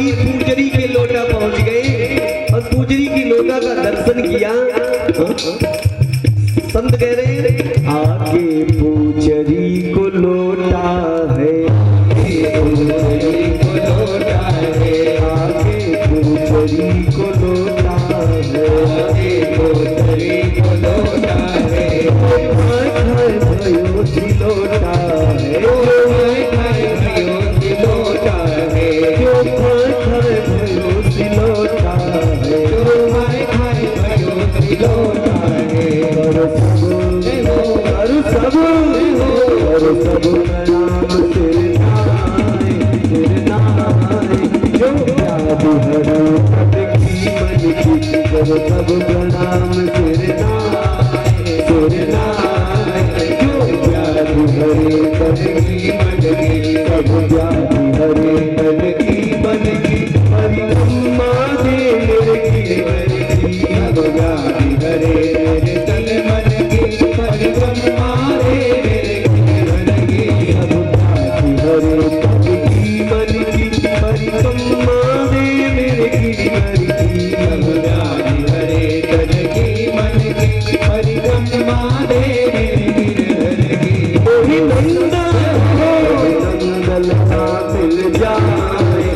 वही पूजरी के लोटा पहुंच गए और पूजरी की लोटा का दर्शन किया। संत कह रहे हैं आगे पूजरी को लोटा है, पूजरी को लोटा है, आगे पूजरी को लोटा है, आगे पूजरी को लोटा है, भयो सिलोटा है, भयो सिलोटा है, भयो सिलोटा है, भयो सिलोटा है, और सब नाम सिर नाय जो याद हरो पद की मन की, जब सब प्रणाम सिर नाय जो याद हरे पद की मन की, सब याद हरे पद की मन की, हरि अम्मा दे मेरे की हरि की, सब याद हरे मेरे तन मन की, हरि अम्मा दे मेरे की हरि की, सब याद हरे पद की मन की, हरि अम्मा दे मेरे की हरि की, सब याद हरे तन की मन की, हरि अम्मा दे मेरे की हरि की, कोई नंदा नंदलता मिल जाए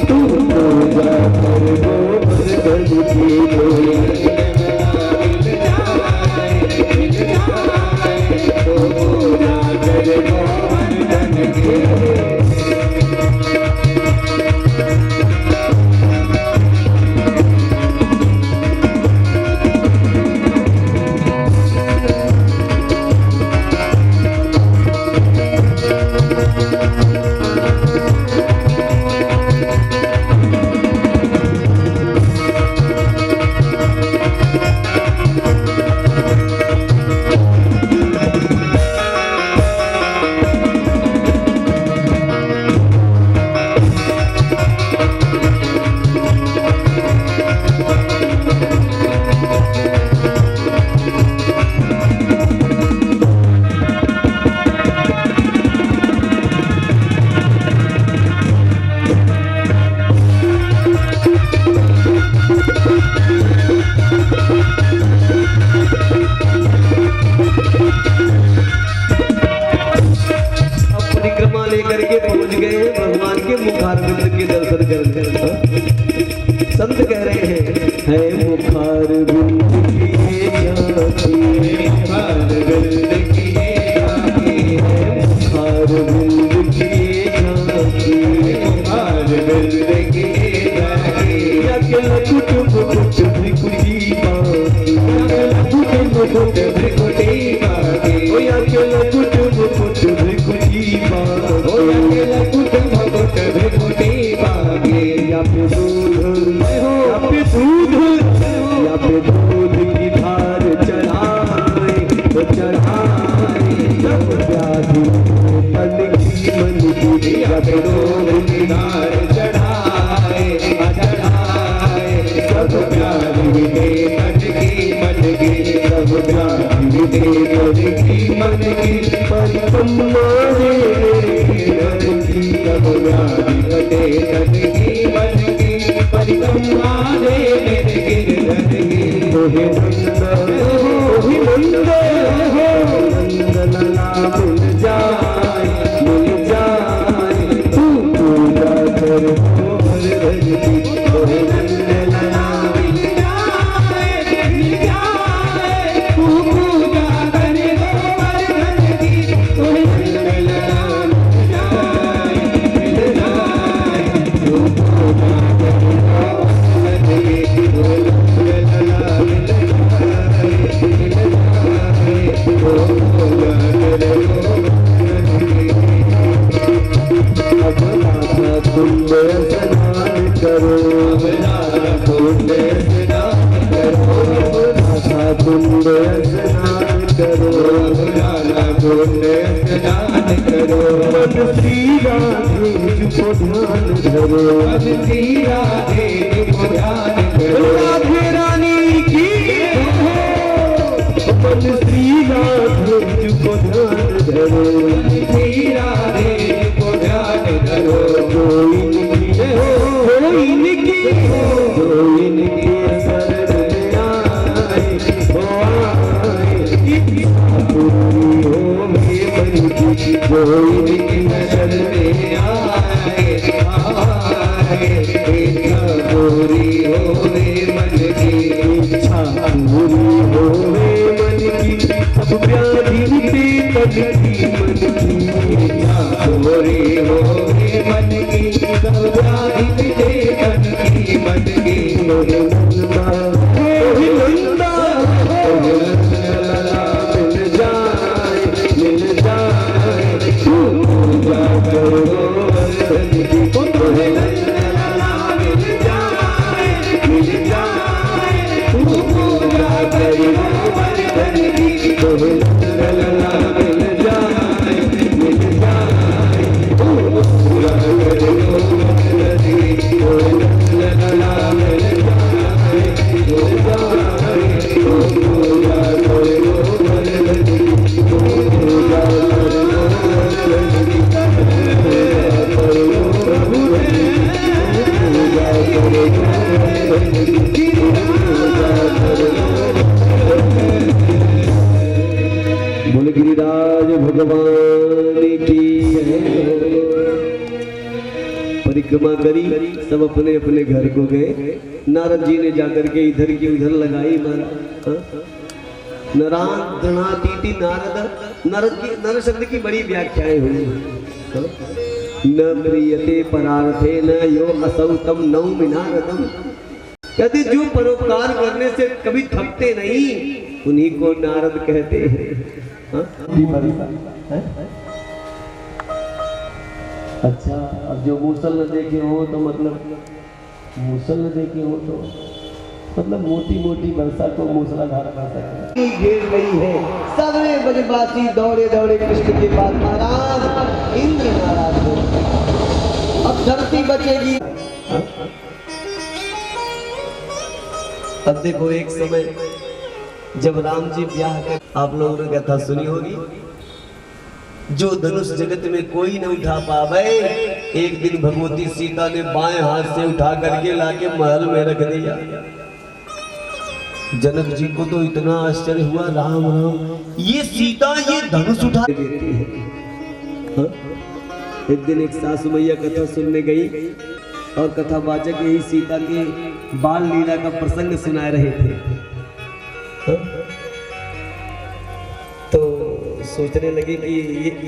तू पूजा कर गोवर्धन की, कोई मिल जाए तो पूजा कर गोवर्धन की। संत कह रहे हैं है मुखार बिंद किए जाती, मुखार बिंद किए जाती, मुखार बिंद किए जाती, मुखार बिंद किए जाती, अकेल कुटुंब कुट भ्रिकुटी पाती, अकेल कुटुंब कुट भ्रिकुटी पाती, ओ अकेल कुटुंब कुट भ्रिकुटी पाती, ओ अकेल कुटुंब कुट भ्रिकुटी पाती, या पे दूध या पे दूध की धार चढ़ाए तो चढ़ाए, सब व्याधि तन की मन की, या पे दूध की धार चढ़ाए चढ़ाए, सब व्याधि तन की मन की, सब व्याधि तन की मन की, परिक्रमा दे मन की, सब व्याधि तन की मन की, परिक्रमा दे मेरे गिरधर की, ओहे नंद लला मिल जाए तू पूजा कर गोवर्धन की, ओहे नंद लला मिल जाए तू पूजा कर गोवर्धन की, ओहे नंद लला मिल जाए तू पूजा कुंड स्नान करो, कुंड स्नान करो, कुंड स्नान करो, कुंड स्नान करो, मन श्री राधे को ध्यान धरो, मन श्री राधे को ध्यान करो, राधे रानी की मन श्री राधे को ध्यान धरो, श्री राधे को ध्यान धरो, कोई इच्छा पूरी होवे मन की, इच्छा पूरी होवे मन की, सब व्याधि मिटे तन की मन की, इच्छा पूरी होवे मन की, सब व्याधि मिटे तन की मन की। नंदा मिल जाए पूजा करो वर्धन की, पूजा करो वर्धन की, लला मिल जाए पूजा करो वर्धन की, लला मिल जाए पूजा करो वर्धन की, पूजा बोल गिरिराज भगवान की है। परिक्रमा करी, सब अपने अपने घर को गए। नारद जी ने जाकर के इधर की उधर लगाई मारा। नराधनातीति नारद, नर शब्द की बड़ी व्याख्याएं हुई। न प्रियते परार्थे न यो असौतम नौमि नारदम, कहते जो परोपकार करने से कभी थकते नहीं उन्हीं को नारद कहते हैं। अच्छा, अब जो मूसल न देखे हो तो मतलब मूसल न देखे हो तो मतलब मोटी मोटी वर्षा को मूसलाधार वर्षा घेर गई है। सवेरे ब्रजवासी दौड़े दौड़े कृष्ण के पास, महाराज इंद्र नाराज हो, अब धरती बचेगी। अब देखो एक समय जब राम जी ब्याह कर, आप लोगों ने कथा सुनी होगी, जो धनुष जगत में कोई न उठा पावे, एक दिन भगवती सीता ने बाएं हाथ से उठा करके लाके महल में रख दिया। जनक जी को तो इतना आश्चर्य हुआ, राम राम ये सीता ये धनुष उठा देती है। हाँ? एक दिन एक सासु मैया कथा सुनने गई और कथावाचक यही सीता के बाल लीला का प्रसंग सुना रहे थे। हाँ? तो सोचने लगे कि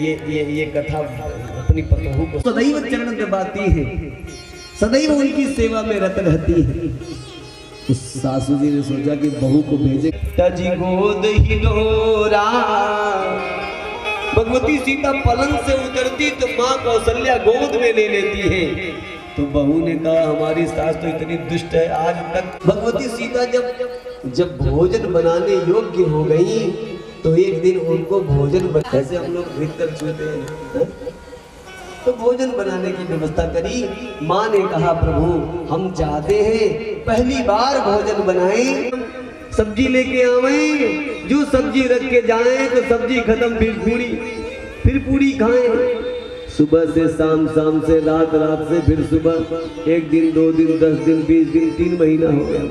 ये कथा अपनी पतोहू को सदैव चरण दबाती है, सदैव उनकी सेवा में रत रहती है। उस सासू जी ने सोचा कि बहू को भेजे। तजी गोद हिलोरा, भगवती सीता पलंग से उतरती तो माँ कौशल्या गोद में ले लेती है। तो बहू ने कहा हमारी सास तो इतनी दुष्ट है, आज तक भगवती सीता जब भोजन बनाने योग्य हो गई तो एक दिन उनको भोजन ऐसे हम लोग भीतर छूते हैं, तो भोजन बनाने की व्यवस्था करी। माँ ने कहा प्रभु हम चाहते हैं पहली बार भोजन बनाएं, सब्जी लेके आवे, जो सब्जी रख के जाए तो सब्जी खत्म, फिर पूरी खाएं। सुबह से शाम, शाम से रात, रात से फिर सुबह, एक दिन 2 दिन 10 दिन 20 दिन 3 महीना हो गया।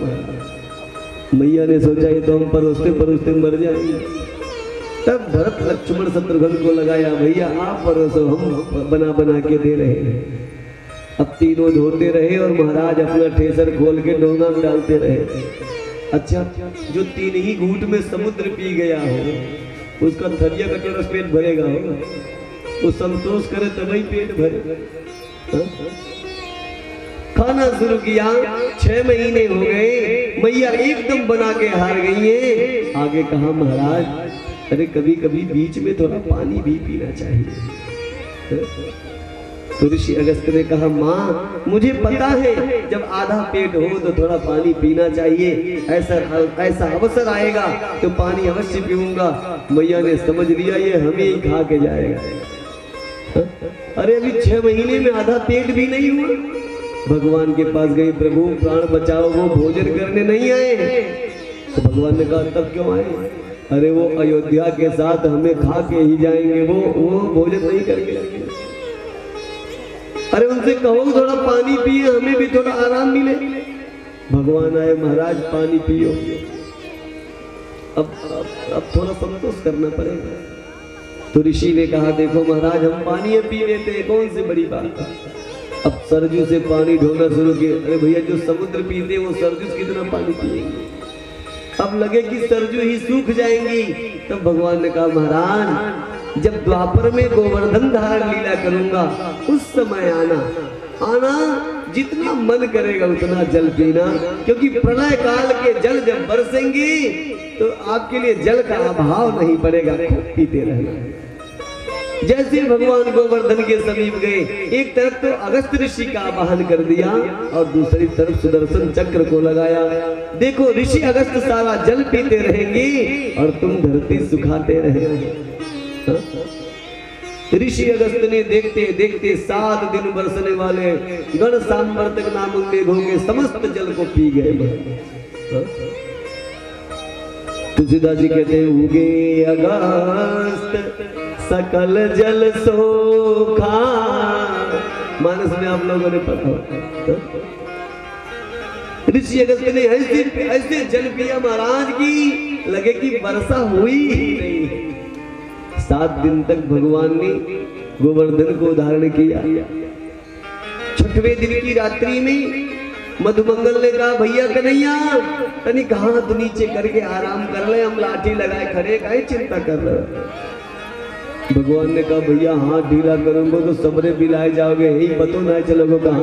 मैया ने सोचा ये तो हम परोसते परोसते मर जाएंगे। तब भरत लक्ष्मण शत्रुघ्न को लगाया, भैया आप परोसो, हम बना बना के दे रहे हैं। अब तीनों धोते रहे और महाराज अपना ठेसर खोल के डोंगा में डालते रहे। अच्छा, जो 3 ही घूंट में समुद्र पी गया हो उसका थरिया कटोरा पेट भरेगा होगा, वो संतोष करे तभी पेट भरे। खाना शुरू किया, 6 महीने हो गए, मैया एकदम बना के हार गई है। आगे कहा महाराज अरे कभी कभी बीच में थोड़ा पानी भी पीना चाहिए। तो ऋषि अगस्त्य ने कहा माँ मुझे पता है जब आधा पेट हो तो थोड़ा पानी पीना चाहिए, ऐसा अवसर आएगा तो पानी अवश्य पीऊंगा। मैया ने समझ लिया ये हमें ही खा के जाएगा। अरे अभी 6 महीने में आधा पेट भी नहीं हुआ। भगवान के पास गई, प्रभु प्राण बचाओ, वो भोजन करने नहीं आए। तो भगवान ने कहा तब क्यों आए? अरे वो अयोध्या के साथ हमें खा के ही जाएंगे, वो भोजन नहीं करके। अरे उनसे कहो थोड़ा पानी पिए, हमें भी थोड़ा आराम मिले। भगवान आए, महाराज पानी पियो। अब थोड़ा संतोष करना पड़ेगा। तो ऋषि ने कहा देखो महाराज हम पानी पी लेते हैं, कौन सी बड़ी बात है। अब सरजू से पानी ढोना शुरू किया। अरे भैया जो समुद्र पीते वो सरजू से कितना पानी पिएंगे। अब लगे कि सरजू ही सूख जाएंगी। तब भगवान ने कहा महाराज जब द्वापर में गोवर्धन धारण लीला करूंगा उस समय आना जितना मन करेगा उतना जल पीना, क्योंकि प्रलय काल के जल जब बरसेंगे तो आपके लिए जल का अभाव नहीं पड़ेगा, पीते रहना। जैसे भगवान गोवर्धन के समीप गए, एक तरफ तो अगस्त ऋषि का आवाहन कर दिया और दूसरी तरफ सुदर्शन चक्र को लगाया। देखो ऋषि अगस्त सारा जल पीते रहेंगे और तुम धरती सुखाते रहेंगे। ऋषि अगस्त ने देखते देखते 7 दिन बरसने वाले गण सांवर्तक नामक मेघों के समस्त जल को पी गए। तुलसीदास जी कहते हैं उगे अगस्त सकल जल सोखा। मानस में आप लोगों ने पढ़ा होगा। ऋषि अगस्त ने ऐसे जल पिया महाराज की लगे कि वर्षा हुई ही नहीं। 7 दिन तक भगवान ने गोवर्धन को धारण किया। 6वें दिन की रात्रि में मधुमंगल ने कहा भैया कन्हैया तनिक हाथ नीचे करके आराम कर ले, हम लाठी लगाए खड़े काहे चिंता कर रहे। भगवान ने कहा भैया हाथ ढीला करूंगा तो सबरे बिलाए जाओगे, यही पतो ना चलोगे कहाँ।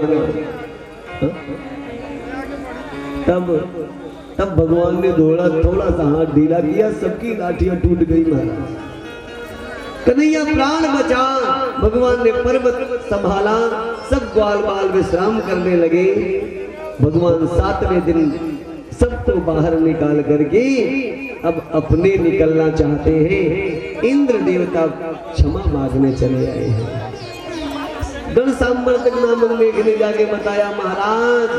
तब भगवान ने थोड़ा सा हाथ ढीला किया, सबकी लाठियां टूट गई महाराज। कन्हैया प्राण बचा। भगवान ने पर्वत संभाला, सब ग्वाल बाल विश्राम करने लगे। भगवान 7वें दिन सबको बाहर निकाल करके अब अपने निकलना चाहते हैं। इंद्र देवता क्षमा मांगने चले आए हैं। गण सांवर्तक नामक मेघ ने जाके बताया महाराज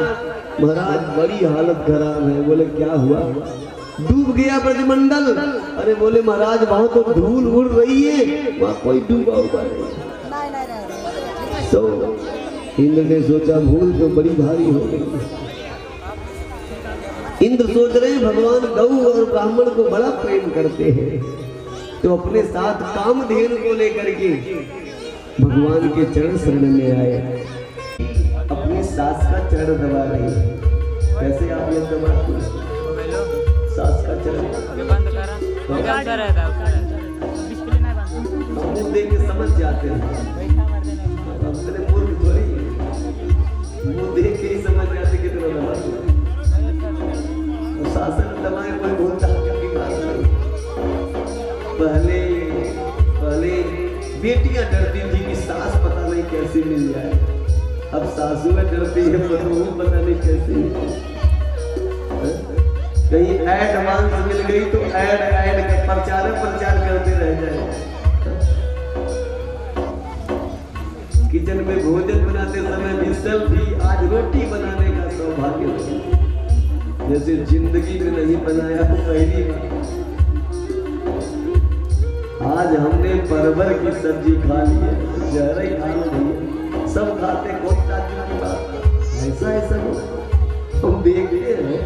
बड़ी हालत खराब है। बोले क्या हुआ? डूब गया ब्रजमंडल। अरे बोले महाराज वहां तो धूल उड़ रही है, वहां कोई डूबा हुआ नहीं। तो इंद्र ने सोचा भूल तो बड़ी भारी हो गई। इंद्र सोच रहे हैं भगवान गौ और ब्राह्मण को बड़ा प्रेम करते हैं, तो अपने साथ कामधेनु को लेकर के भगवान के चरण शरण में आए। अपनी सास का चरण दबा रही है। कैसे आप ये दबाते हैं? सास का चरण मुंह देख के समझ जाते हैं। अपने मूर्ख थोड़ी मुंह देख के ही समझ जाते कितना दबाते हैं। शासन दबाए कोई बोलता की बात नहीं। पहले बेटियां डरती थी कि सास पता नहीं कैसे मिल जाए, अब सासुएं डरती है बहू पता नहीं कैसे। कहीं एडवांस मिल गई तो ऐड का प्रचार करते रह जाए। किचन में भोजन बनाते समय भी सेल्फी, आज रोटी बनाने का सौभाग्य जैसे जिंदगी में नहीं बनाया पहली बार। आज हमने परवर की सब्जी खा ली है, जहर ही खा ली, सब खाते कौन ताकि की बात ऐसा हम देखते हैं।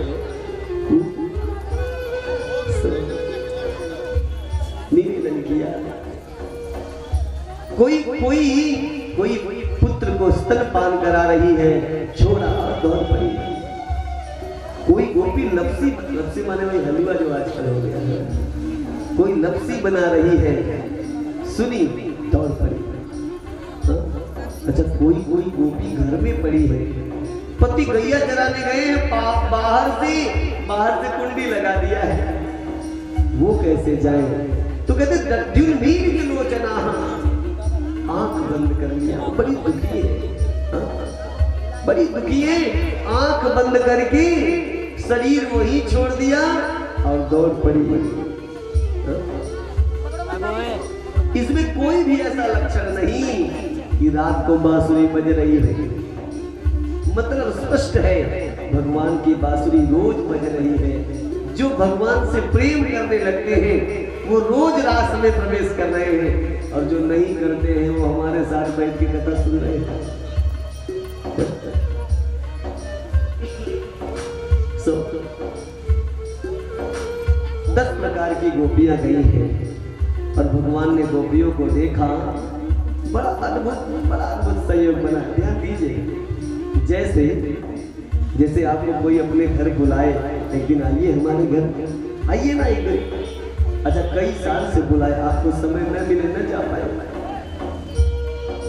कोई पुत्र को स्तनपान करा रही है, छोड़ा और दौड़ पड़ी। कोई गोपी लपसी माने वही हलवा जो आजकल हो गया है, कोई लपसी बना रही है, सुनी दौड़ पड़ी। अच्छा कोई गोपी घर में पड़ी है, पति गैया चराने गए, बाहर से कुंडी लगा दिया है, वो कैसे जाए? तो कहते लोचना आंख बंद कर लिया। बड़ी दुखी है, आंख बंद करके शरीर वही छोड़ दिया और दौड़ पड़ी। इसमें कोई भी ऐसा लक्षण नहीं कि रात को बांसुरी बज रही है। मतलब स्पष्ट है भगवान की बांसुरी रोज बज रही है। जो भगवान से प्रेम करने लगते हैं वो रोज रास में प्रवेश कर रहे हैं, और जो नहीं करते हैं वो हमारे साथ बैठ के कथा सुन रहे हैं। 10 प्रकार की गोपियां गई हैं और भगवान ने गोपियों को देखा। बड़ा अद्भुत संयोग बना। ध्यान दीजिए, जैसे जैसे आपको कोई अपने घर बुलाए, एक दिन आइए हमारे घर, आइए ना एक दिन। अच्छा कई साल से बुलाए, आपको समय न मिले न जा पाए,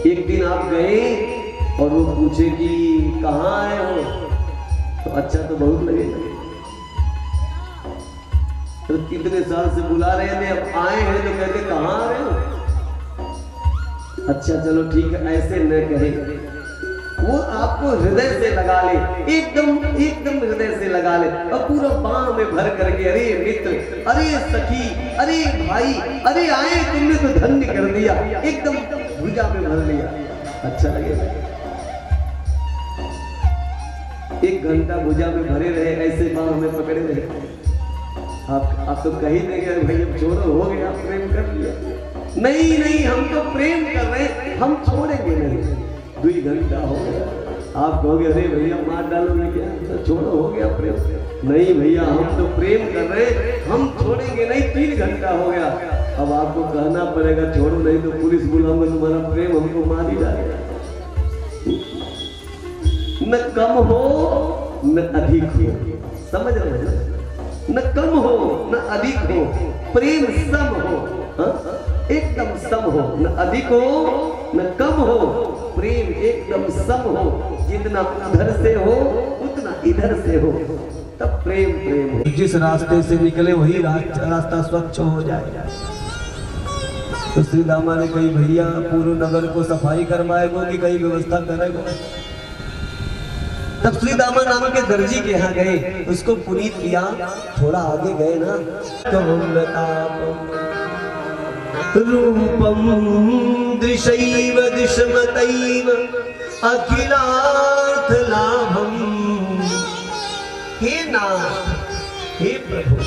एक दिन आप गए और वो पूछे कि कहाँ आए हो, तो अच्छा तो बहुत लगेगा। तो कितने साल से बुला रहे थे, अब आए हैं तो कहते कहाँ आ रहे हो। अच्छा चलो ठीक है, ऐसे न कहे, वो आपको हृदय से लगा ले, एकदम हृदय से लगा ले और पूरा बांह में भर करके, अरे मित्र, अरे सखी, अरे भाई, अरे आए तुमने तो धन्य कर दिया, एकदम भुजा में भर लिया, अच्छा लगेगा। एक घंटा भुजा में भरे रहे, ऐसे बांह में पकड़े रहे, आप तो कहीं देंगे भाई अब छोड़ो, हो गया, प्रेम कर लिया। नहीं हम तो प्रेम कर रहे हैं, हम छोड़ेंगे नहीं। 2 घंटा हो गया, आप कहोगे अरे भैया मार डालोगे क्या, तो छोड़ो, हो गया प्रेम। नहीं भैया हम तो प्रेम कर रहे हैं, हम छोड़ेंगे नहीं। 3 घंटा हो गया, अब आपको कहना पड़ेगा छोड़ो, नहीं तो पुलिस बुलाऊंगा, तुम्हारा प्रेम हमको मार ही जाएगा। न कम हो न अधिक हो, समझ रहे हैं, न कम हो न अधिक हो, प्रेम सम हो, एकदम सम हो, न अधिक हो न कम हो, प्रेम एकदम सम हो, जितना उधर से हो उतना इधर से हो, तब प्रेम हो। जिस रास्ते से निकले वही रास्ता स्वच्छ हो जाए। तो श्री दामा ने कही भैया पूरे नगर को सफाई करवाएगो कि कहीं व्यवस्था करेगो। तब श्री दामा नाम के दर्जी के यहाँ गए, उसको पुनीत किया, थोड़ा आगे गए ना, तो रूपम दृशैव दिशमतैव अखिलार्थ लाभम। हे नाथ, हे प्रभु,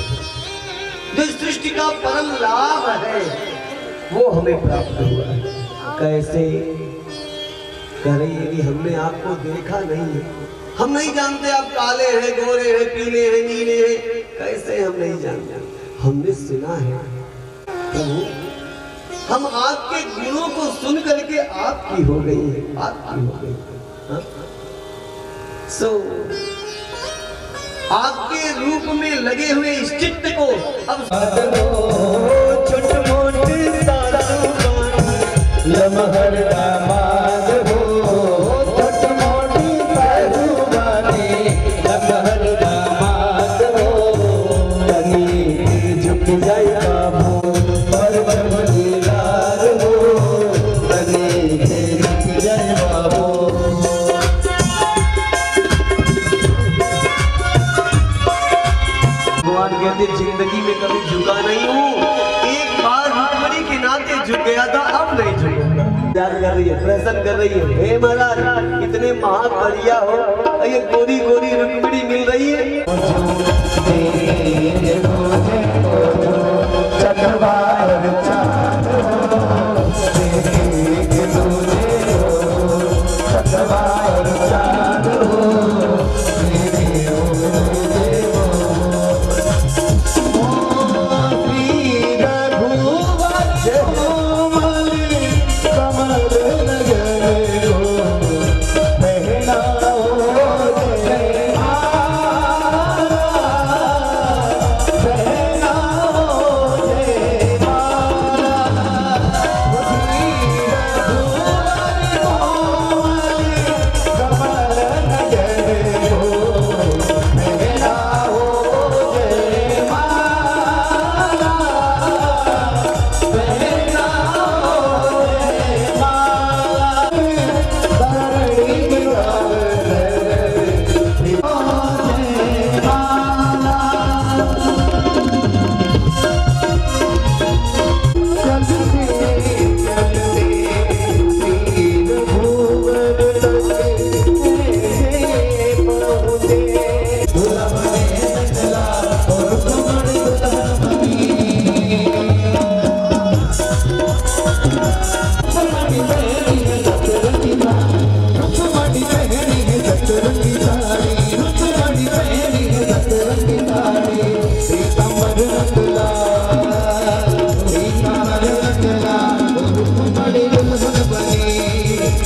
जो सृष्टि का परम लाभ है वो हमें प्राप्त हुआ है। कैसे करें, हमने आपको देखा नहीं है, हम नहीं जानते आप काले हैं, गोरे हैं, पीले हैं, नीले हैं, कैसे हम नहीं जानते, हमने सुना है प्रभु, हम आपके गुणों को सुन करके आपकी हो गई है, आपकी हो गई। सो आपके रूप में लगे हुए इस चित्त को अब छोट मोट लमहर दामाद हो, छोट मोटी साधुवानी लमहर दामाद हो, तनी झुक जाए बाबू पर बरबरीदार हो, तनी झुक जाए बाबू। भगवान कहते जिंदगी में कभी झुका नहीं हूँ, एक बार रुक्मिणी के नाते झुक गया था, अब नहीं झुकूंगा। याद कर रही है, प्रसन्न कर रही है, हे महाराज इतने महाकरिया हो, ये गोरी गोरी रुक्मिणी मिल रही है।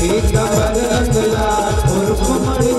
एक कमर रंगला और कुमड़ी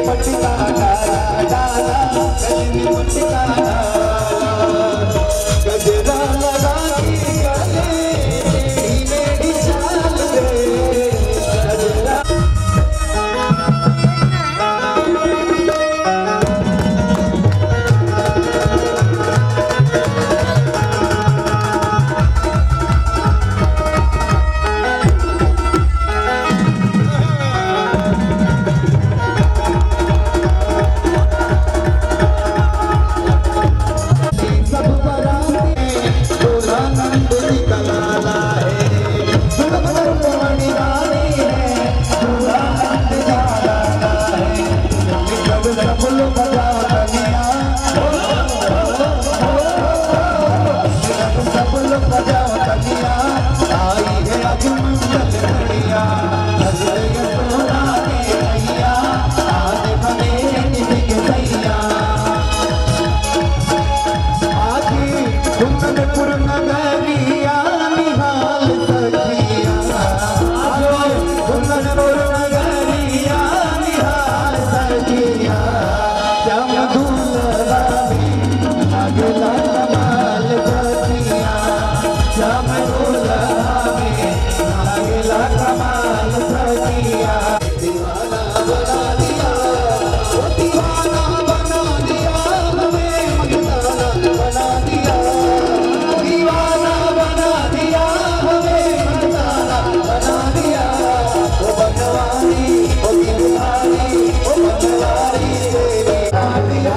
पटका डाला डाला गले में पटका डाला लागला कमाल सखिया श्याम दुल्हावे लागला कमाल सखिया दीवाना बना दिया ओ दीवाना बना दिया हमें मस्ताना बना दिया दीवाना बना दिया हमें मस्ताना बना दिया ओ बनवारी ओ दिलवारी ओ बनवारी तेरी यारिया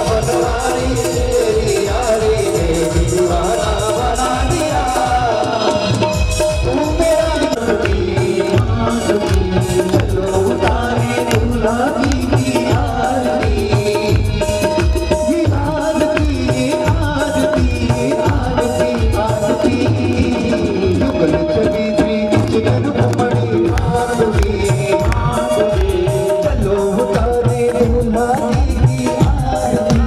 बनवारी तेरी यारी तेरी दीवाना बना दिया तू मेरा चलो उतारे दूल्हा की आरती ये आरती आरती आरती आरती युगल चली श्री रुक्मणी आरती चलो उतारे दूल्हा की आरती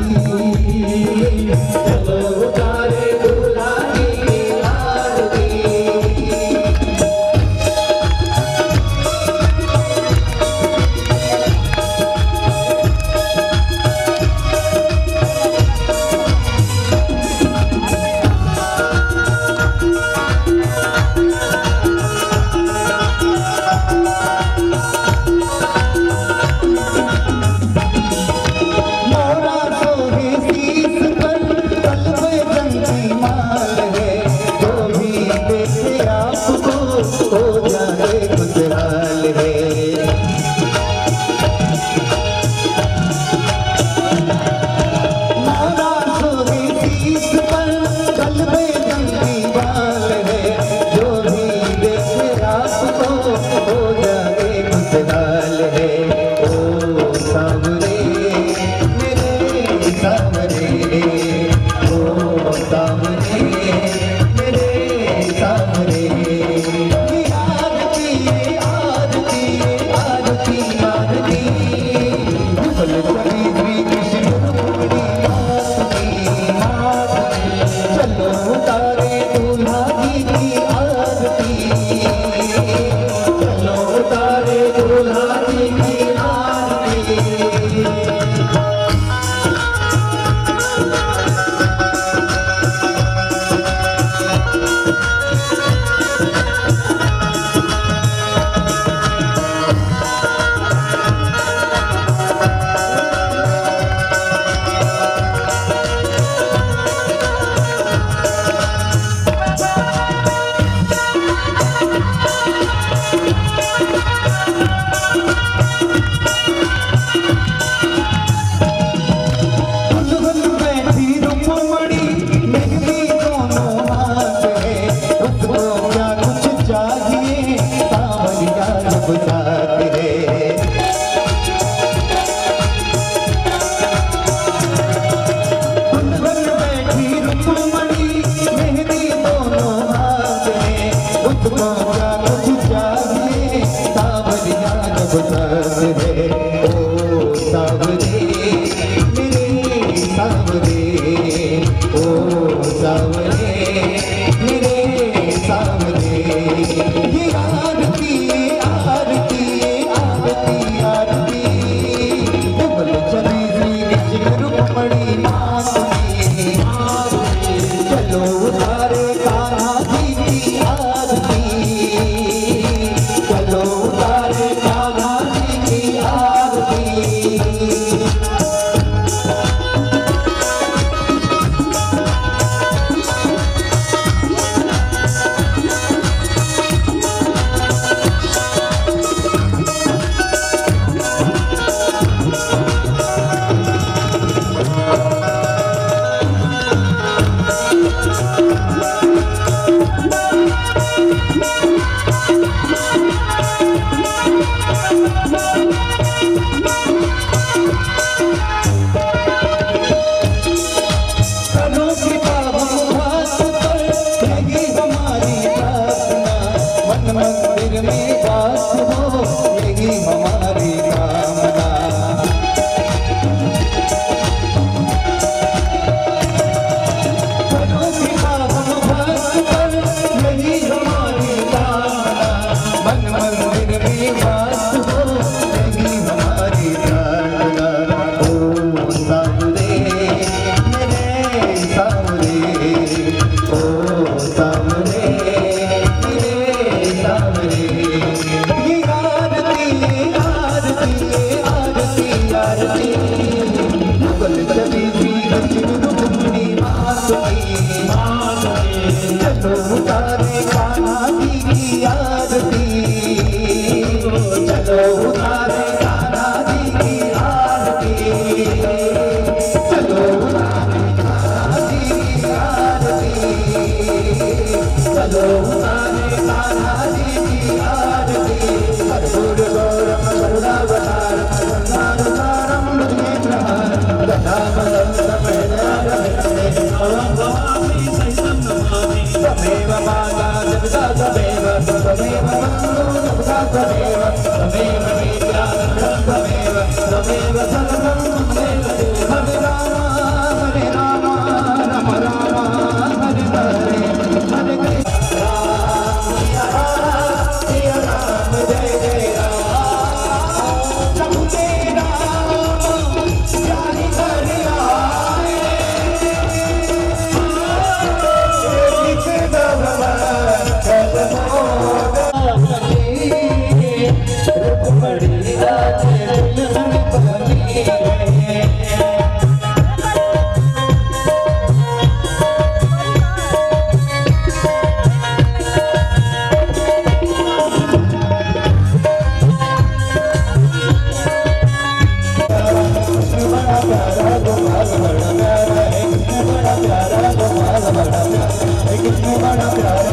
चलो उतारे दूल्हा की आरती मोरा सोहे शीस पर कल में जंगी माल है जो भी देखे आपको हो जाए खुशहाल है मोरा सोहे शीस पर कल में जंगी माल है जो भी देखे आपको हो जाए खुशहाल है ओ सावरे मेरे सावरे ओ सावरे मेरे सावरे ये आरती आरती आरती आरती युगल चली श्री कृष्ण रुक्मणी आरती चलो उतारे दूल्हा की आरती चलो उतारे दूल्हा की आरती दुल्हन बैठी रुक्मणी मेहंदी दोनों हाथ है उसको क्या कुछ चाहिए सावरिया जब साथ है दुल्हन बैठी रुक्मणी मेहंदी दोनों हाथ है उसको क्या कुछ चाहिए सावरिया जब साथ है ओ सावरे मेरे सावरे ओ सावरे मेरे सावरे ये आरती आरती आरती आरती युगल चली श्री कृष्ण रुक्मणी आरती चलो उतारे कान्हा जी की आरती चलो उतारे कान्हा जी की आरती बड़ा प्यारा